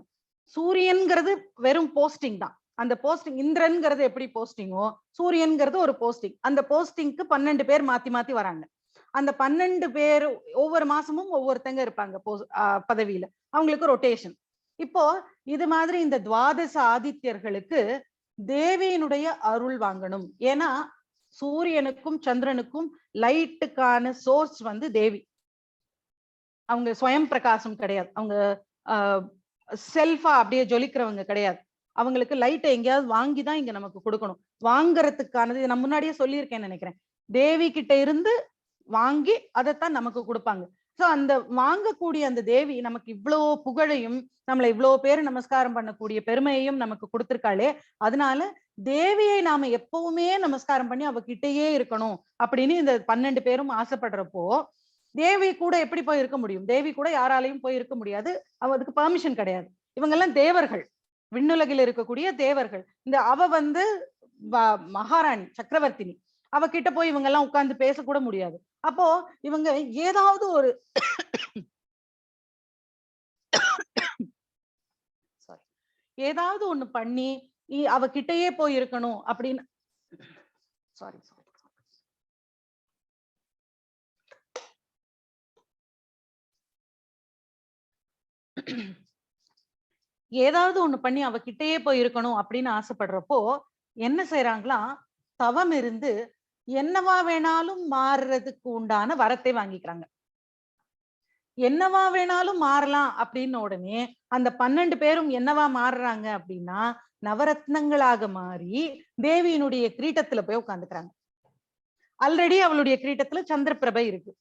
சூரியன்கிறது வெறும் போஸ்டிங் தான். அந்த போஸ்டிங், இந்திரன்கிறது எப்படி போஸ்டிங்கோ, சூரியன்கிறது ஒரு போஸ்டிங். அந்த போஸ்டிங்க்கு 12 பேர் மாத்தி மாத்தி வராங்க. அந்த 12 பேர் ஒவ்வொரு மாசமும் ஒவ்வொருத்தங்க இருப்பாங்க பதவியில, அவங்களுக்கு ரொட்டேஷன். இப்போ இது மாதிரி இந்த துவாதச ஆதித்யர்களுக்கு தேவியினுடைய அருள் வாங்கணும். ஏன்னா சூரியனுக்கும் சந்திரனுக்கும் லைட்டுக்கான சோர்ஸ் வந்து தேவி. அவங்க ஸ்வயம் பிரகாசம் கிடையாது, அவங்க செல்ஃபா அப்படியே ஜொலிக்கிறவங்க கிடையாது. அவங்களுக்கு லைட்டை எங்கேயாவது வாங்கிதான் இங்க நமக்கு கொடுக்கணும். வாங்கறதுக்கானது நான் முன்னாடியே சொல்லியிருக்கேன்னு நினைக்கிறேன். தேவி கிட்ட இருந்து வாங்கி அதைத்தான் நமக்கு கொடுப்பாங்க. சோ அந்த வாங்கக்கூடிய அந்த தேவி நமக்கு இவ்வளவு புகழையும், நம்மளை இவ்வளவு பேரு நமஸ்காரம் பண்ணக்கூடிய பெருமையையும் நமக்கு கொடுத்திருக்காளே, அதனால தேவியை நாம எப்பவுமே நமஸ்காரம் பண்ணி அவகிட்டயே இருக்கணும் அப்படின்னு இந்த 12 பேரும் ஆசைப்படுறப்போ, தேவி கூட எப்படி போய் இருக்க முடியும்? தேவி கூட யாராலையும் போய் இருக்க முடியாது, அதுக்கு பெர்மிஷன் கிடையாது. இவங்க எல்லாம் தேவர்கள், விண்ணுலகில் இருக்கக்கூடிய தேவர்கள். இந்த அவ வந்து மகாராணி சக்கரவர்த்தினி, அவகிட்ட போய் இவங்க எல்லாம் உட்கார்ந்து பேசக்கூட முடியாது. அப்போ இவங்க ஏதாவது ஒரு ஏதாவது ஒண்ணு பண்ணி அவகிட்டயே போய் இருக்கணும் அப்படின்னு, சாரி ஏதாவது ஒண்ணு பண்ணி அவகிட்டயே போய் இருக்கணும் அப்படின்னு ஆசைப்படுறப்போ என்ன செய்யறாங்களாம், தவம் இருந்து என்னவா வேணாலும் மாறுறதுக்கு உண்டான வரத்தை வாங்கிக்கிறாங்க. என்னவா வேணாலும் மாறலாம் அப்படின்னு உடனே அந்த 12 பேரும் என்னவா மாறுறாங்க அப்படின்னா நவரத்னங்களாக மாறி தேவியினுடைய கிரீட்டத்துல போய் உட்காந்துக்கிறாங்க. ஆல்ரெடி அவளுடைய கிரீட்டத்துல சந்திர பிரபை இருக்கு.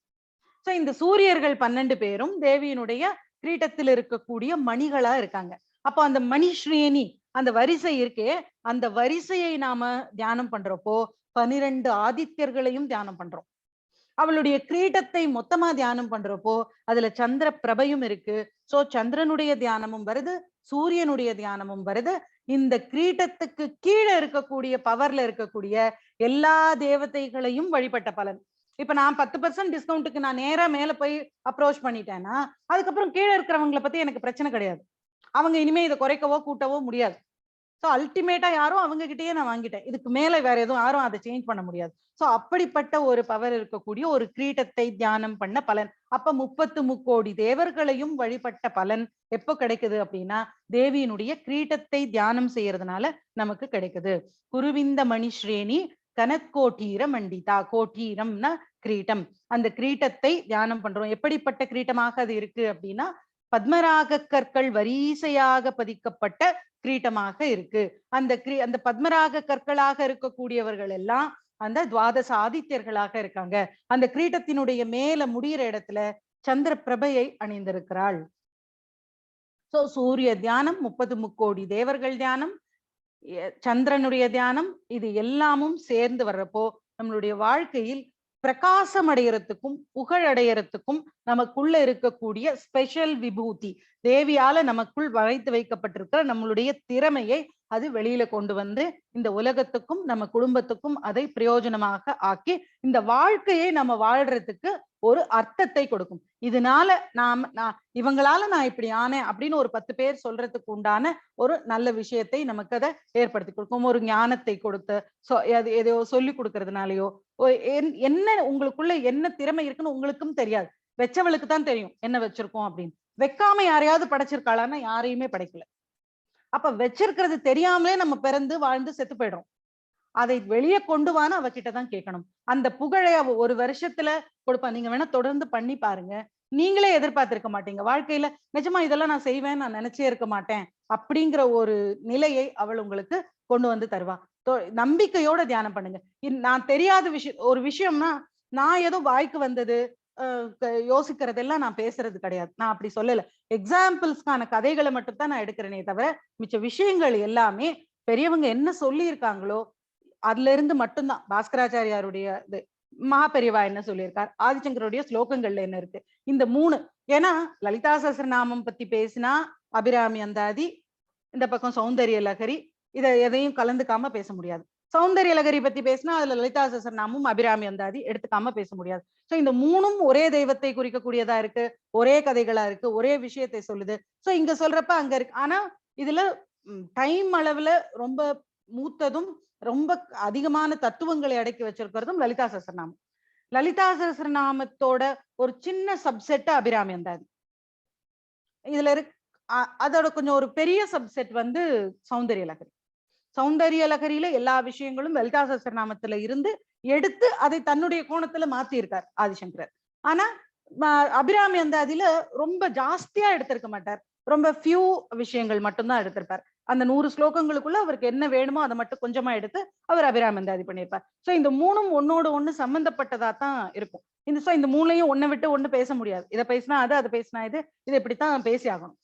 சோ இந்த சூரியர்கள் 12 பேரும் தேவியினுடைய கிரீட்டத்தில் இருக்கக்கூடிய மணிகளா இருக்காங்க. அப்போ அந்த மணி ஸ்ரேணி, அந்த வரிசை இருக்கே, அந்த வரிசையை நாம தியானம் பண்றப்போ 12 ஆதித்யர்களையும் தியானம் பண்றோம். அவளுடைய கிரீடத்தை மொத்தமா தியானம் பண்றப்போ அதுல சந்திர பிரபையும் இருக்கு. சோ சந்திரனுடைய தியானமும் வருது, சூரியனுடைய தியானமும் வருது. இந்த கிரீடத்துக்கு கீழே இருக்கக்கூடிய பவர்ல இருக்கக்கூடிய எல்லா தேவதைகளையும் வழிபட்ட பலன். இப்ப நான் 10% டிஸ்கவுண்ட்டுக்கு நான் நேரா மேல போய் அப்ரோச் பண்ணிட்டேன்னா, அதுக்கப்புறம் கீழே இருக்கிறவங்களை பத்தி எனக்கு பிரச்சனை கிடையாது. அவங்க இனிமே இதை குறைக்கவோ கூட்டவோ முடியாது. சோ அல்டிமேட்டா யாரும் அவங்க கிட்டயே நான் வாங்கிட்டேன். இதுக்கு மேல வேற எதுவும் யாரும் அதை சேஞ்ச் பண்ண முடியாது. சோ அப்படிப்பட்ட ஒரு பவர் இருக்கக்கூடிய ஒரு கிரீடத்தை தியானம் பண்ண பலன். அப்ப 33 தேவர்களையும் வழிபட்ட பலன் எப்போ கிடைக்குது அப்படின்னா, தேவியினுடைய கிரீடத்தை தியானம் செய்யறதுனால நமக்கு கிடைக்குது. குருவிந்த மணி ஸ்ரேணி கனற்கோட்டீர மண்டிதா. கோட்டீரம்னா கிரீட்டம். அந்த கிரீட்டத்தை தியானம் பண்றோம். எப்படிப்பட்ட கிரீட்டமாக அது இருக்கு அப்படின்னா, பத்மராக கற்கள் வரிசையாக பதிக்கப்பட்ட கிரீட்டமாக இருக்கு. அந்த பத்மராக கற்களாக இருக்கக்கூடியவர்கள் எல்லாம் அந்த துவாதச ஆதித்யர்களாக இருக்காங்க. அந்த கிரீட்டத்தினுடைய மேல முடிகிற இடத்துல சந்திர பிரபையை அணிந்திருக்கிறாள். சோ சூரிய தியானம், 33 தேவர்கள் தியானம், சந்திரனுடைய தியானம், இது எல்லாமும் சேர்ந்து வர்றப்போ நம்மளுடைய வாழ்க்கையில் பிரகாசம் அடையறதுக்கும் புகழடையறதுக்கும் நமக்குள்ள இருக்கக்கூடிய ஸ்பெஷல் விபூதி, தேவியால நமக்குள் வளைத்து வைக்கப்பட்டிருக்கிற நம்மளுடைய திறமையை அது வெளியில கொண்டு வந்து இந்த உலகத்துக்கும் நம்ம குடும்பத்துக்கும் அதை பிரயோஜனமாக ஆக்கி இந்த வாழ்க்கையை நம்ம வாழ்றதுக்கு ஒரு அர்த்தத்தை கொடுக்கும். இதனால இவங்களால நான் இப்படி ஆனேன் அப்படின்னு ஒரு 10 பேர் சொல்றதுக்கு உண்டான ஒரு நல்ல விஷயத்தை நமக்கு அதை ஏற்படுத்தி கொடுக்கும். ஒரு ஞானத்தை கொடுத்து எதையோ சொல்லி கொடுக்கறதுனாலயோ என்ன உங்களுக்குள்ள என்ன திறமை இருக்குன்னு உங்களுக்கும் தெரியாது. வச்சவளுக்கு தான் தெரியும் என்ன வச்சிருக்கோம் அப்படின்னு. வைக்காம யாரையாவது படைச்சிருக்காளான்னா யாரையுமே படைக்கல. அப்ப வச்சிருக்கிறது தெரியாமலே நம்ம பிறந்து வாழ்ந்து செத்து போயிடுறோம். அதை வெளியே கொண்டு வான்னு அவகிட்டதான் கேட்கணும். அந்த புகழை அவ ஒரு வருஷத்துல கொடுப்பா. நீங்க வேணா தொடர்ந்து பண்ணி பாருங்க. நீங்களே எதிர்பார்த்திருக்க மாட்டீங்க. வாழ்க்கையில நிஜமா இதெல்லாம் நான் செய்வேன், நான் நினைச்சே இருக்க மாட்டேன் அப்படிங்கிற ஒரு நிலையை அவள் உங்களுக்கு கொண்டு வந்து தருவா. நம்பிக்கையோட தியானம் பண்ணுங்க. நான் தெரியாத ஒரு விஷயம்னா நான் ஏதோ வாய்க்கு வந்தது யோசிக்கிறதெல்லாம் நான் பேசுறது கிடையாது. நான் அப்படி சொல்லல. எக்ஸாம்பிள்ஸ்க்கான கதைகளை மட்டும் தான் நான் எடுக்கிறேனே தவிர மிச்ச விஷயங்கள் எல்லாமே பெரியவங்க என்ன சொல்லி இருக்காங்களோ அதுல இருந்து மட்டும்தான். பாஸ்கராச்சாரியாருடைய இது, மகாபெரிவா என்ன சொல்லியிருக்கார், ஆதிசங்கருடைய ஸ்லோகங்கள்ல என்ன இருக்கு, இந்த 3. ஏன்னா லலிதா சஹஸ்ரநாமம் பத்தி பேசினா அபிராமி அந்தாதி, இந்த பக்கம் சௌந்தரிய லகரி, இதை எதையும் கலந்துக்காம பேச முடியாது. சௌந்தரிய லகரி பத்தி பேசினா அதுல லலிதா சஹஸ்ரநாமம் அபிராமி அந்தாதி எடுத்துக்காம பேச முடியாது. சோ இந்த 3ம் ஒரே தெய்வத்தை குறிக்கக்கூடியதா இருக்கு, ஒரே கதைகளா இருக்கு, ஒரே விஷயத்தை சொல்லுது. சோ இங்க சொல்றப்ப அங்க இருக்கு. ஆனா இதுல டைம் அளவுல ரொம்ப மூத்ததும் ரொம்ப அதிகமான தத்துவங்களை அடக்கி வச்சிருக்கிறதும் லலிதா சஹஸ்ரநாமம். லலிதா சஹஸ்ரநாமத்தோட ஒரு சின்ன சப்செட் அபிராமி அந்தாதி. இதுல இருக்கு. அதோட கொஞ்சம் ஒரு பெரிய சப்செட் வந்து சௌந்தரிய லகரி. சௌந்தரிய லகரியில எல்லா விஷயங்களும் லலிதா சஹஸ்ரநாமத்துல இருந்து எடுத்து அதை தன்னுடைய கோணத்துல மாத்தி இருக்கார் ஆதிசங்கரர். ஆனா அபிராமி அந்தாதியில ரொம்ப ஜாஸ்தியா எடுத்திருக்க மாட்டார். ரொம்ப ஃபியூ விஷயங்கள் மட்டும்தான் எடுத்திருப்பார். அந்த 100 ஸ்லோகங்களுக்குள்ள அவருக்கு என்ன வேணுமோ அதை மட்டும் கொஞ்சமா எடுத்து அவர் அபிராமி அந்தாதி பண்ணியிருப்பார். சோ இந்த 3ம் ஒன்னோட ஒண்ணு சம்பந்தப்பட்டதா தான் இருக்கும். இந்த 3லையும் ஒன்னை விட்டு ஒண்ணு பேச முடியாது. இதை பேசினா அது, அதை பேசினா இது இப்படித்தான் பேசி ஆகணும்.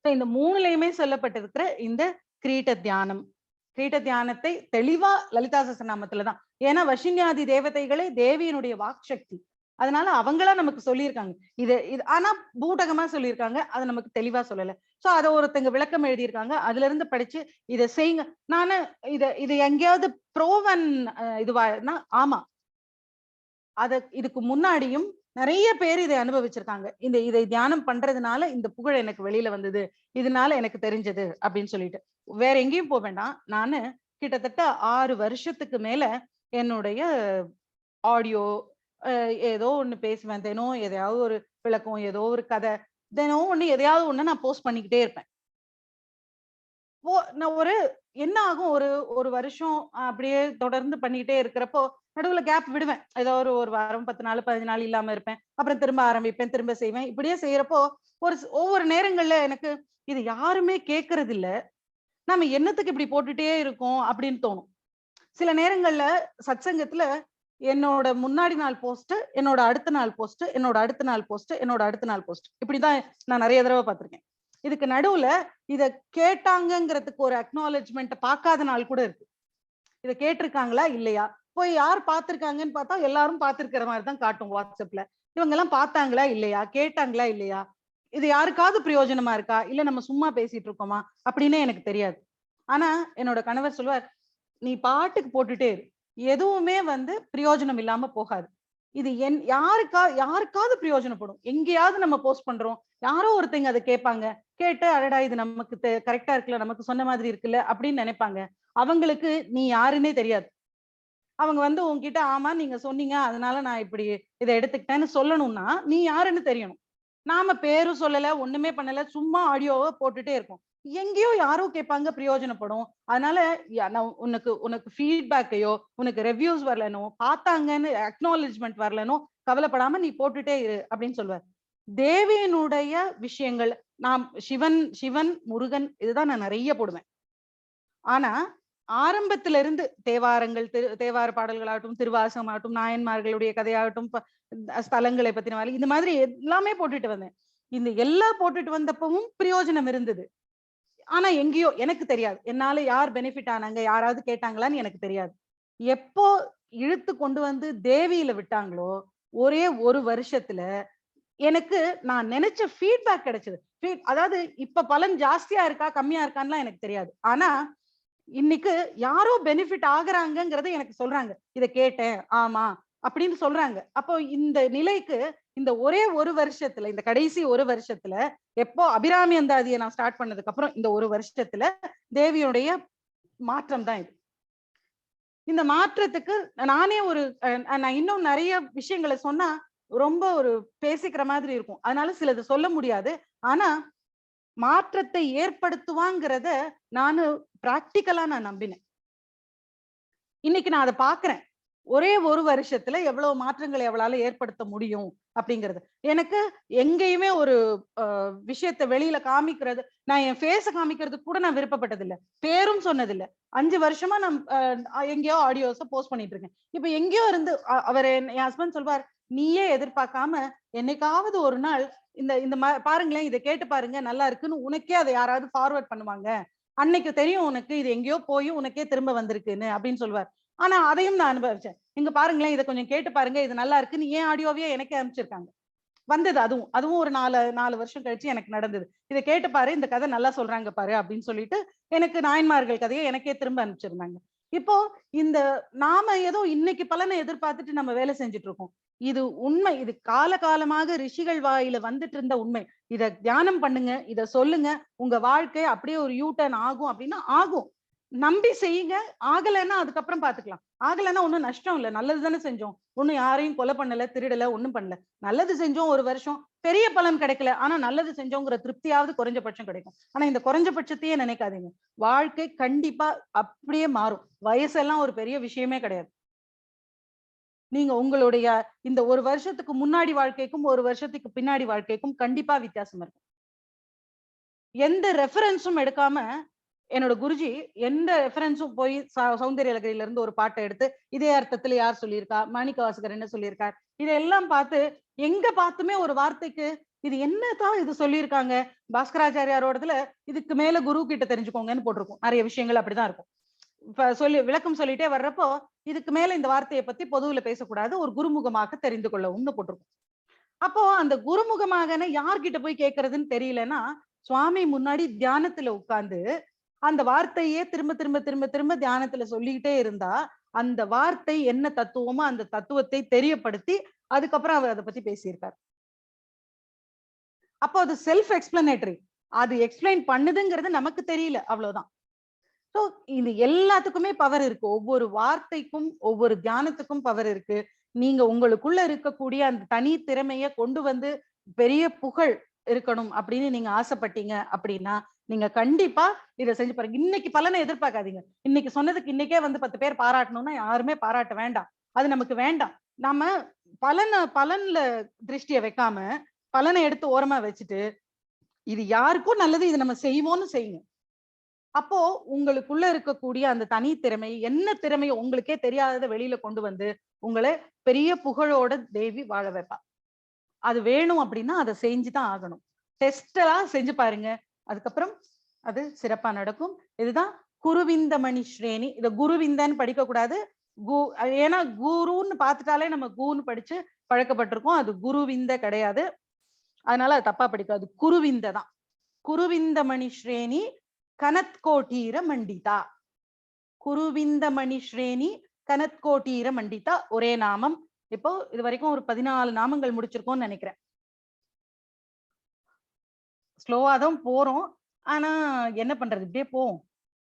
இந்த 3லையுமே சொல்லப்பட்டிருக்கிற இந்த கிரீட தியானத்தை தெளிவா லலிதா சஹஸ்ரநாமத்துலதான். ஏன்னா வஷின்யாதி தேவதைகளே தேவியினுடைய வாக்சக்தி. அதனால அவங்களா நமக்கு சொல்லியிருக்காங்க. இது ஆனா பூடகமா சொல்லியிருக்காங்க, அதை நமக்கு தெளிவா சொல்லல. சோ அதை ஒருத்தங்க விளக்கம் எழுதியிருக்காங்க, அதுல இருந்து படிச்சு இதை செய்யுங்க. நானு இது எங்கேயாவது ப்ரோவன் இதுவானா ஆமா, இதுக்கு முன்னாடியும் நிறைய பேர் இதை அனுபவிச்சிருக்காங்க. இதை தியானம் பண்றதுனால இந்த புகழ் எனக்கு வெளியில வந்தது, இதனால எனக்கு தெரிஞ்சது அப்படின்னு சொல்லிட்டு. வேற எங்கேயும் போக வேண்டாம். நானு கிட்டத்தட்ட 6 வருஷத்துக்கு மேல என்னுடைய ஆடியோ ஏதோ ஒண்ணு பேசுவேன். தினம் எதையாவது ஒரு விளக்கம், ஏதோ ஒரு கதை, தினம் ஒண்ணு எதையாவது ஒண்ணு நான் போஸ்ட் பண்ணிக்கிட்டே இருப்பேன். நான் என்ன ஆகும், ஒரு வருஷம் அப்படியே தொடர்ந்து பண்ணிக்கிட்டே இருக்கிறப்போ நடுவுல கேப் விடுவேன். ஏதோ ஒரு வாரம் 10 நாள் 15 நாள் இல்லாம இருப்பேன். அப்புறம் திரும்ப ஆரம்பிப்பேன், திரும்ப செய்வேன். இப்படியே செய்யறப்போ ஒவ்வொரு நேரங்கள்ல எனக்கு இது யாருமே கேட்கறது இல்ல, நம்ம என்னத்துக்கு இப்படி போட்டுட்டே இருக்கோம் அப்படின்னு தோணும். சில நேரங்கள்ல சத்சங்கத்துல என்னோட முன்னாடி நாள் போஸ்ட், என்னோட அடுத்த நாள் போஸ்ட், என்னோட அடுத்த நாள் போஸ்ட், என்னோட அடுத்த நாள் போஸ்ட், இப்படிதான் நான் நிறைய தடவை பார்த்திருக்கேன். இதுக்கு நடுவுல இத கேட்டாங்கிறதுக்கு ஒரு அக்னாலஜ்மெண்ட் பார்க்காத நாள் கூட இருக்கு. இத கேட்டிருக்காங்களா இல்லையா, போய் யார் பார்த்திருக்காங்கன்னு பார்த்தா எல்லாரும் பார்த்திருக்கிற மாதிரி தான் காட்டும் வாட்ஸ்அப்ல. இவங்க எல்லாம் பார்த்தாங்களா இல்லையா, கேட்டாங்களா இல்லையா, இது யாருக்காவது பிரயோஜனமா இருக்கா, இல்ல நம்ம சும்மா பேசிட்டு இருக்கோமா அப்படின்னு எனக்கு தெரியாது. ஆனா என்னோட கணவர் சொல்லுவார், நீ பாட்டுக்கு போட்டுட்டே இரு, எதுவுமே பிரயோஜனம் இல்லாம போகாது. இது யாருக்காவது பிரயோஜனப்படும். எங்கேயாவது நம்ம போஸ்ட் பண்றோம், யாரோ ஒருத்தங்க அதை கேட்பாங்க, கேட்டு அடடா இது நமக்கு கரெக்டா இருக்குல்ல, நமக்கு சொன்ன மாதிரி இருக்குல்ல அப்படின்னு நினைப்பாங்க. அவங்களுக்கு நீ யாருன்னே தெரியாது. அவங்க உன்கிட்ட ஆமா நீங்க சொன்னீங்க அதனால நான் இப்படி இதை எடுத்துக்கிட்டேன்னு சொல்லணும்னா நீ யாருன்னு தெரியணும். நாம பேரும் சொல்லல, ஒண்ணுமே பண்ணல, சும்மா ஆடியோவை போட்டுட்டே இருக்கோம். எங்கேயோ யாரோ கேட்பாங்க, பிரயோஜனப்படும். அதனால உனக்கு உனக்கு ஃபீட்பேக்கையோ உனக்கு ரிவ்யூஸ் வரலனோ பார்த்தாங்கன்னு அக்னாலஜ்மெண்ட் வரலனோ கவலைப்படாம நீ போட்டுட்டே இரு அப்படின்னு சொல்லுவார். தேவியினுடைய விஷயங்கள் நான் சிவன் முருகன் இதுதான் நான் நிறைய போடுவேன். ஆனா ஆரம்பத்தில இருந்து தேவாரங்கள், தேவார பாடல்களாகட்டும், திருவாசகமாகட்டும், நாயன்மார்களுடைய கதையாகட்டும், ஸ்தலங்களை பத்தின இந்த மாதிரி எல்லாமே போட்டுட்டு வந்தேன். இந்த எல்லாம் போட்டுட்டு வந்தப்பவும் பிரயோஜனம் இருந்தது. ஆனா எங்கேயோ எனக்கு தெரியாது, என்னால யார் பெனிஃபிட் ஆனாங்க, யாராவது கேட்டாங்களான்னு எனக்கு தெரியாது. எப்போ இழுத்து கொண்டு வந்து தேவியில விட்டாங்களோ ஒரே ஒரு வருஷத்துல எனக்கு நான் நினைச்ச ஃபீட்பேக் கிடைச்சது. அதாவது இப்ப பலன் ஜாஸ்தியா இருக்கா கம்மியா இருக்கான்னு எனக்கு தெரியாது. ஆனா இன்னைக்கு யாரோ பெனிஃபிட் ஆகுறாங்கிறத எனக்கு சொல்றாங்க. இத கேட்டேன் ஆமா அப்படின்னு சொல்றாங்க. அப்போ இந்த நிலைக்கு இந்த ஒரே ஒரு வருஷத்துல, இந்த கடைசி ஒரு வருஷத்துல, எப்போ அபிராமி அந்தாதியை நான் ஸ்டார்ட் பண்ணதுக்கு அப்புறம் இந்த ஒரு வருஷத்துல தேவியுடைய மாற்றம் தான் இது. இந்த மாற்றத்துக்கு நானே நான் இன்னும் நிறைய விஷயங்களை சொன்னா ரொம்ப ஒரு பேசிக்கிற மாதிரி இருக்கும். அதனால சிலது சொல்ல முடியாது. ஆனா மாற்றத்தை ஏற்படுத்துவாங்கிறத நானு பிராக்டிக்கலா நான் நம்பினேன். இன்னைக்கு நான் அதை பாக்குறேன். ஒரே ஒரு வருஷத்துல எவ்வளவு மாற்றங்களை அவளால ஏற்படுத்த முடியும் அப்படிங்கிறது. எனக்கு எங்கேயுமே ஒரு விஷயத்தை வெளியில காமிக்கிறது, நான் என் ஃபேஸ காமிக்கிறதுக்கு கூட நான் விருப்பப்பட்டதில்லை, பேரும் சொன்னதில்லை. 5 வருஷமா நான் எங்கேயோ ஆடியோஸ போஸ்ட் பண்ணிட்டு இருக்கேன். இப்ப எங்கேயோ இருந்து அவர் என் ஹஸ்பண்ட் சொல்வார், நீயே எதிர்பார்க்காம என்னைக்காவது ஒரு நாள் இந்த இந்த பாருங்களேன், இதை கேட்டு பாருங்க நல்லா இருக்குன்னு உனக்கே அதை யாராவது ஃபார்வர்ட் பண்ணுவாங்க, அன்னைக்கு தெரியும் உனக்கு இது எங்கேயோ போய் உனக்கே திரும்ப வந்திருக்குன்னு அப்படின்னு சொல்வார். ஆனா அதையும் நான் அனுபவிச்சேன். இங்க பாருங்களேன், இதை கொஞ்சம் கேட்டு பாருங்க, இது நல்லா இருக்குன்னு ஏன் ஆடியோவே எனக்கே அனுப்பிச்சிருக்காங்க. வந்தது அதுவும் ஒரு 4 வருஷம் கழிச்சு எனக்கு நடந்தது. இதை கேட்டு பாரு, இந்த கதை நல்லா சொல்றாங்க பாரு அப்படின்னு சொல்லிட்டு எனக்கு நாயன்மார்கள் கதையை எனக்கே திரும்ப அனுப்பிச்சிருந்தாங்க. இப்போ இந்த நாம ஏதோ இன்னைக்கு பலனை எதிர்பார்த்துட்டு நம்ம வேலை செஞ்சுட்டு இருக்கோம். இது உண்மை, இது காலகாலமாக ரிஷிகள் வாயில வந்துட்டு இருந்த உண்மை. இத தியானம் பண்ணுங்க, இத சொல்லுங்க, உங்க வாழ்க்கை அப்படியே ஒரு யூ டர்ன் ஆகும் அப்படின்னா ஆகும். நம்பி செய்யுங்க. ஆகலைன்னா அதுக்கப்புறம் பாத்துக்கலாம். ஆகலைன்னா ஒண்ணும் நஷ்டம் இல்லை, நல்லது தானே செஞ்சோம். ஒண்ணும் யாரையும் கொலை பண்ணல, திருடல, ஒண்ணும் பண்ணல. நல்லது செஞ்சோம், ஒரு வருஷம் பெரிய பலன் கிடைக்கல, ஆனா நல்லது செஞ்சோங்கிற திருப்தியாவது குறைஞ்சபட்சம் கிடைக்கும். ஆனா இந்த குறைஞ்சபட்சத்தையே நினைக்காதீங்க. வாழ்க்கை கண்டிப்பா அப்படியே மாறும். வயசெல்லாம் ஒரு பெரிய விஷயமே கிடையாது. நீங்க உங்களுடைய இந்த ஒரு வருஷத்துக்கு முன்னாடி வாழ்க்கைக்கும் ஒரு வருஷத்துக்கு பின்னாடி வாழ்க்கைக்கும் கண்டிப்பா வித்தியாசம் இருக்கும். எந்த ரெஃபரன்ஸும் எடுக்காம என்னோட குருஜி எந்த ரெஃபரன்ஸும் போய் சௌந்தர்ய லகரியில இருந்து ஒரு பாட்டை எடுத்து இதே அர்த்தத்துல யார் சொல்லியிருக்கா, மாணிக்க வாசகர் என்ன சொல்லியிருக்கார், இதெல்லாம் பார்த்து எங்க பார்த்துமே ஒரு வார்த்தைக்கு இது என்னதான் இது சொல்லியிருக்காங்க, பாஸ்கராச்சாரியாரோடதுல இதுக்கு மேல குரு கிட்ட தெரிஞ்சுக்கோங்கன்னு போட்டிருக்கும். நிறைய விஷயங்கள் அப்படிதான் இருக்கும். விளக்கம் சொல்லிட்டே வர்றப்போ இதுக்கு மேல இந்த வார்த்தையை பத்தி பொதுவுல பேசக்கூடாது, ஒரு குருமுகமாக தெரிந்து கொள்ளவும்னு போட்டிருக்கும். அப்போ அந்த குருமுகமாக யார்கிட்ட போய் கேட்கறதுன்னு தெரியலன்னா சுவாமி முன்னாடி தியானத்துல உட்கார்ந்து அந்த வார்த்தையே திரும்ப திரும்ப திரும்ப திரும்ப தியானத்துல சொல்லிக்கிட்டே இருந்தா அந்த வார்த்தை என்ன தத்துவமோ அந்த தத்துவத்தை தெரியப்படுத்தி அதுக்கப்புறம் அவர் அதை பத்தி பேசியிருக்கார். அப்போ அது செல்ஃப் எக்ஸ்பிளனேட்டரி, அது எக்ஸ்பிளைன் பண்ணுதுங்கிறது நமக்கு தெரியல, அவ்வளவுதான். ஸோ இது எல்லாத்துக்குமே பவர் இருக்கு. ஒவ்வொரு வார்த்தைக்கும் ஒவ்வொரு தியானத்துக்கும் பவர் இருக்கு. நீங்க உங்களுக்குள்ள இருக்கக்கூடிய அந்த தனி திறமைய கொண்டு வந்து பெரிய புகழ் இருக்கணும் அப்படின்னு நீங்க ஆசைப்பட்டீங்க அப்படின்னா நீங்க கண்டிப்பா இதை செஞ்சு பாருங்க. இன்னைக்கு பலனை எதிர்பார்க்காதீங்க. இன்னைக்கு சொன்னதுக்கு இன்னைக்கே 10 பேர் பாராட்டணும்னா யாருமே பாராட்ட வேண்டாம், அது நமக்கு வேண்டாம். நாம பலன்ல திருஷ்டிய வைக்காம பலனை எடுத்து ஓரமா வச்சுட்டு இது யாருக்கும் நல்லது, இது நம்ம செய்வோம்னு செய்யுங்க. அப்போ உங்களுக்குள்ள இருக்கக்கூடிய அந்த தனி திறமை, என்ன திறமை உங்களுக்கே தெரியாததை வெளியில கொண்டு வந்து உங்களை பெரிய புகழோட தேவி வாழ வைப்பா. அது வேணும் அப்படின்னா அதை செஞ்சுதான் ஆகணும். டெஸ்ட் எல்லாம் செஞ்சு பாருங்க. அதுக்கப்புறம் அது சிறப்பா நடக்கும். இதுதான் குருவிந்தமணி ஸ்ரேணி. இத குருவிந்தன்னு படிக்க கூடாது. ஏன்னா குருன்னு பார்த்துட்டாலே நம்ம கூன்னு படிச்சு பழக்கப்பட்டிருக்கோம். அது குருவிந்த கிடையாது. அதனால அது தப்பா படிக்காது. குருவிந்த தான். குருவிந்தமணி ஸ்ரேணி கனத்கோட்டீர மண்டிதா. குருவிந்தமணி ஸ்ரேணி கனத்கோட்டீர மண்டிதா ஒரே நாமம். இப்போ இது வரைக்கும் ஒரு 14 நாமங்கள் முடிச்சிருக்கோம்னு நினைக்கிறேன். ஸ்லோவா தான் போறோம். ஆனா என்ன பண்றது, இப்படியே போவோம்.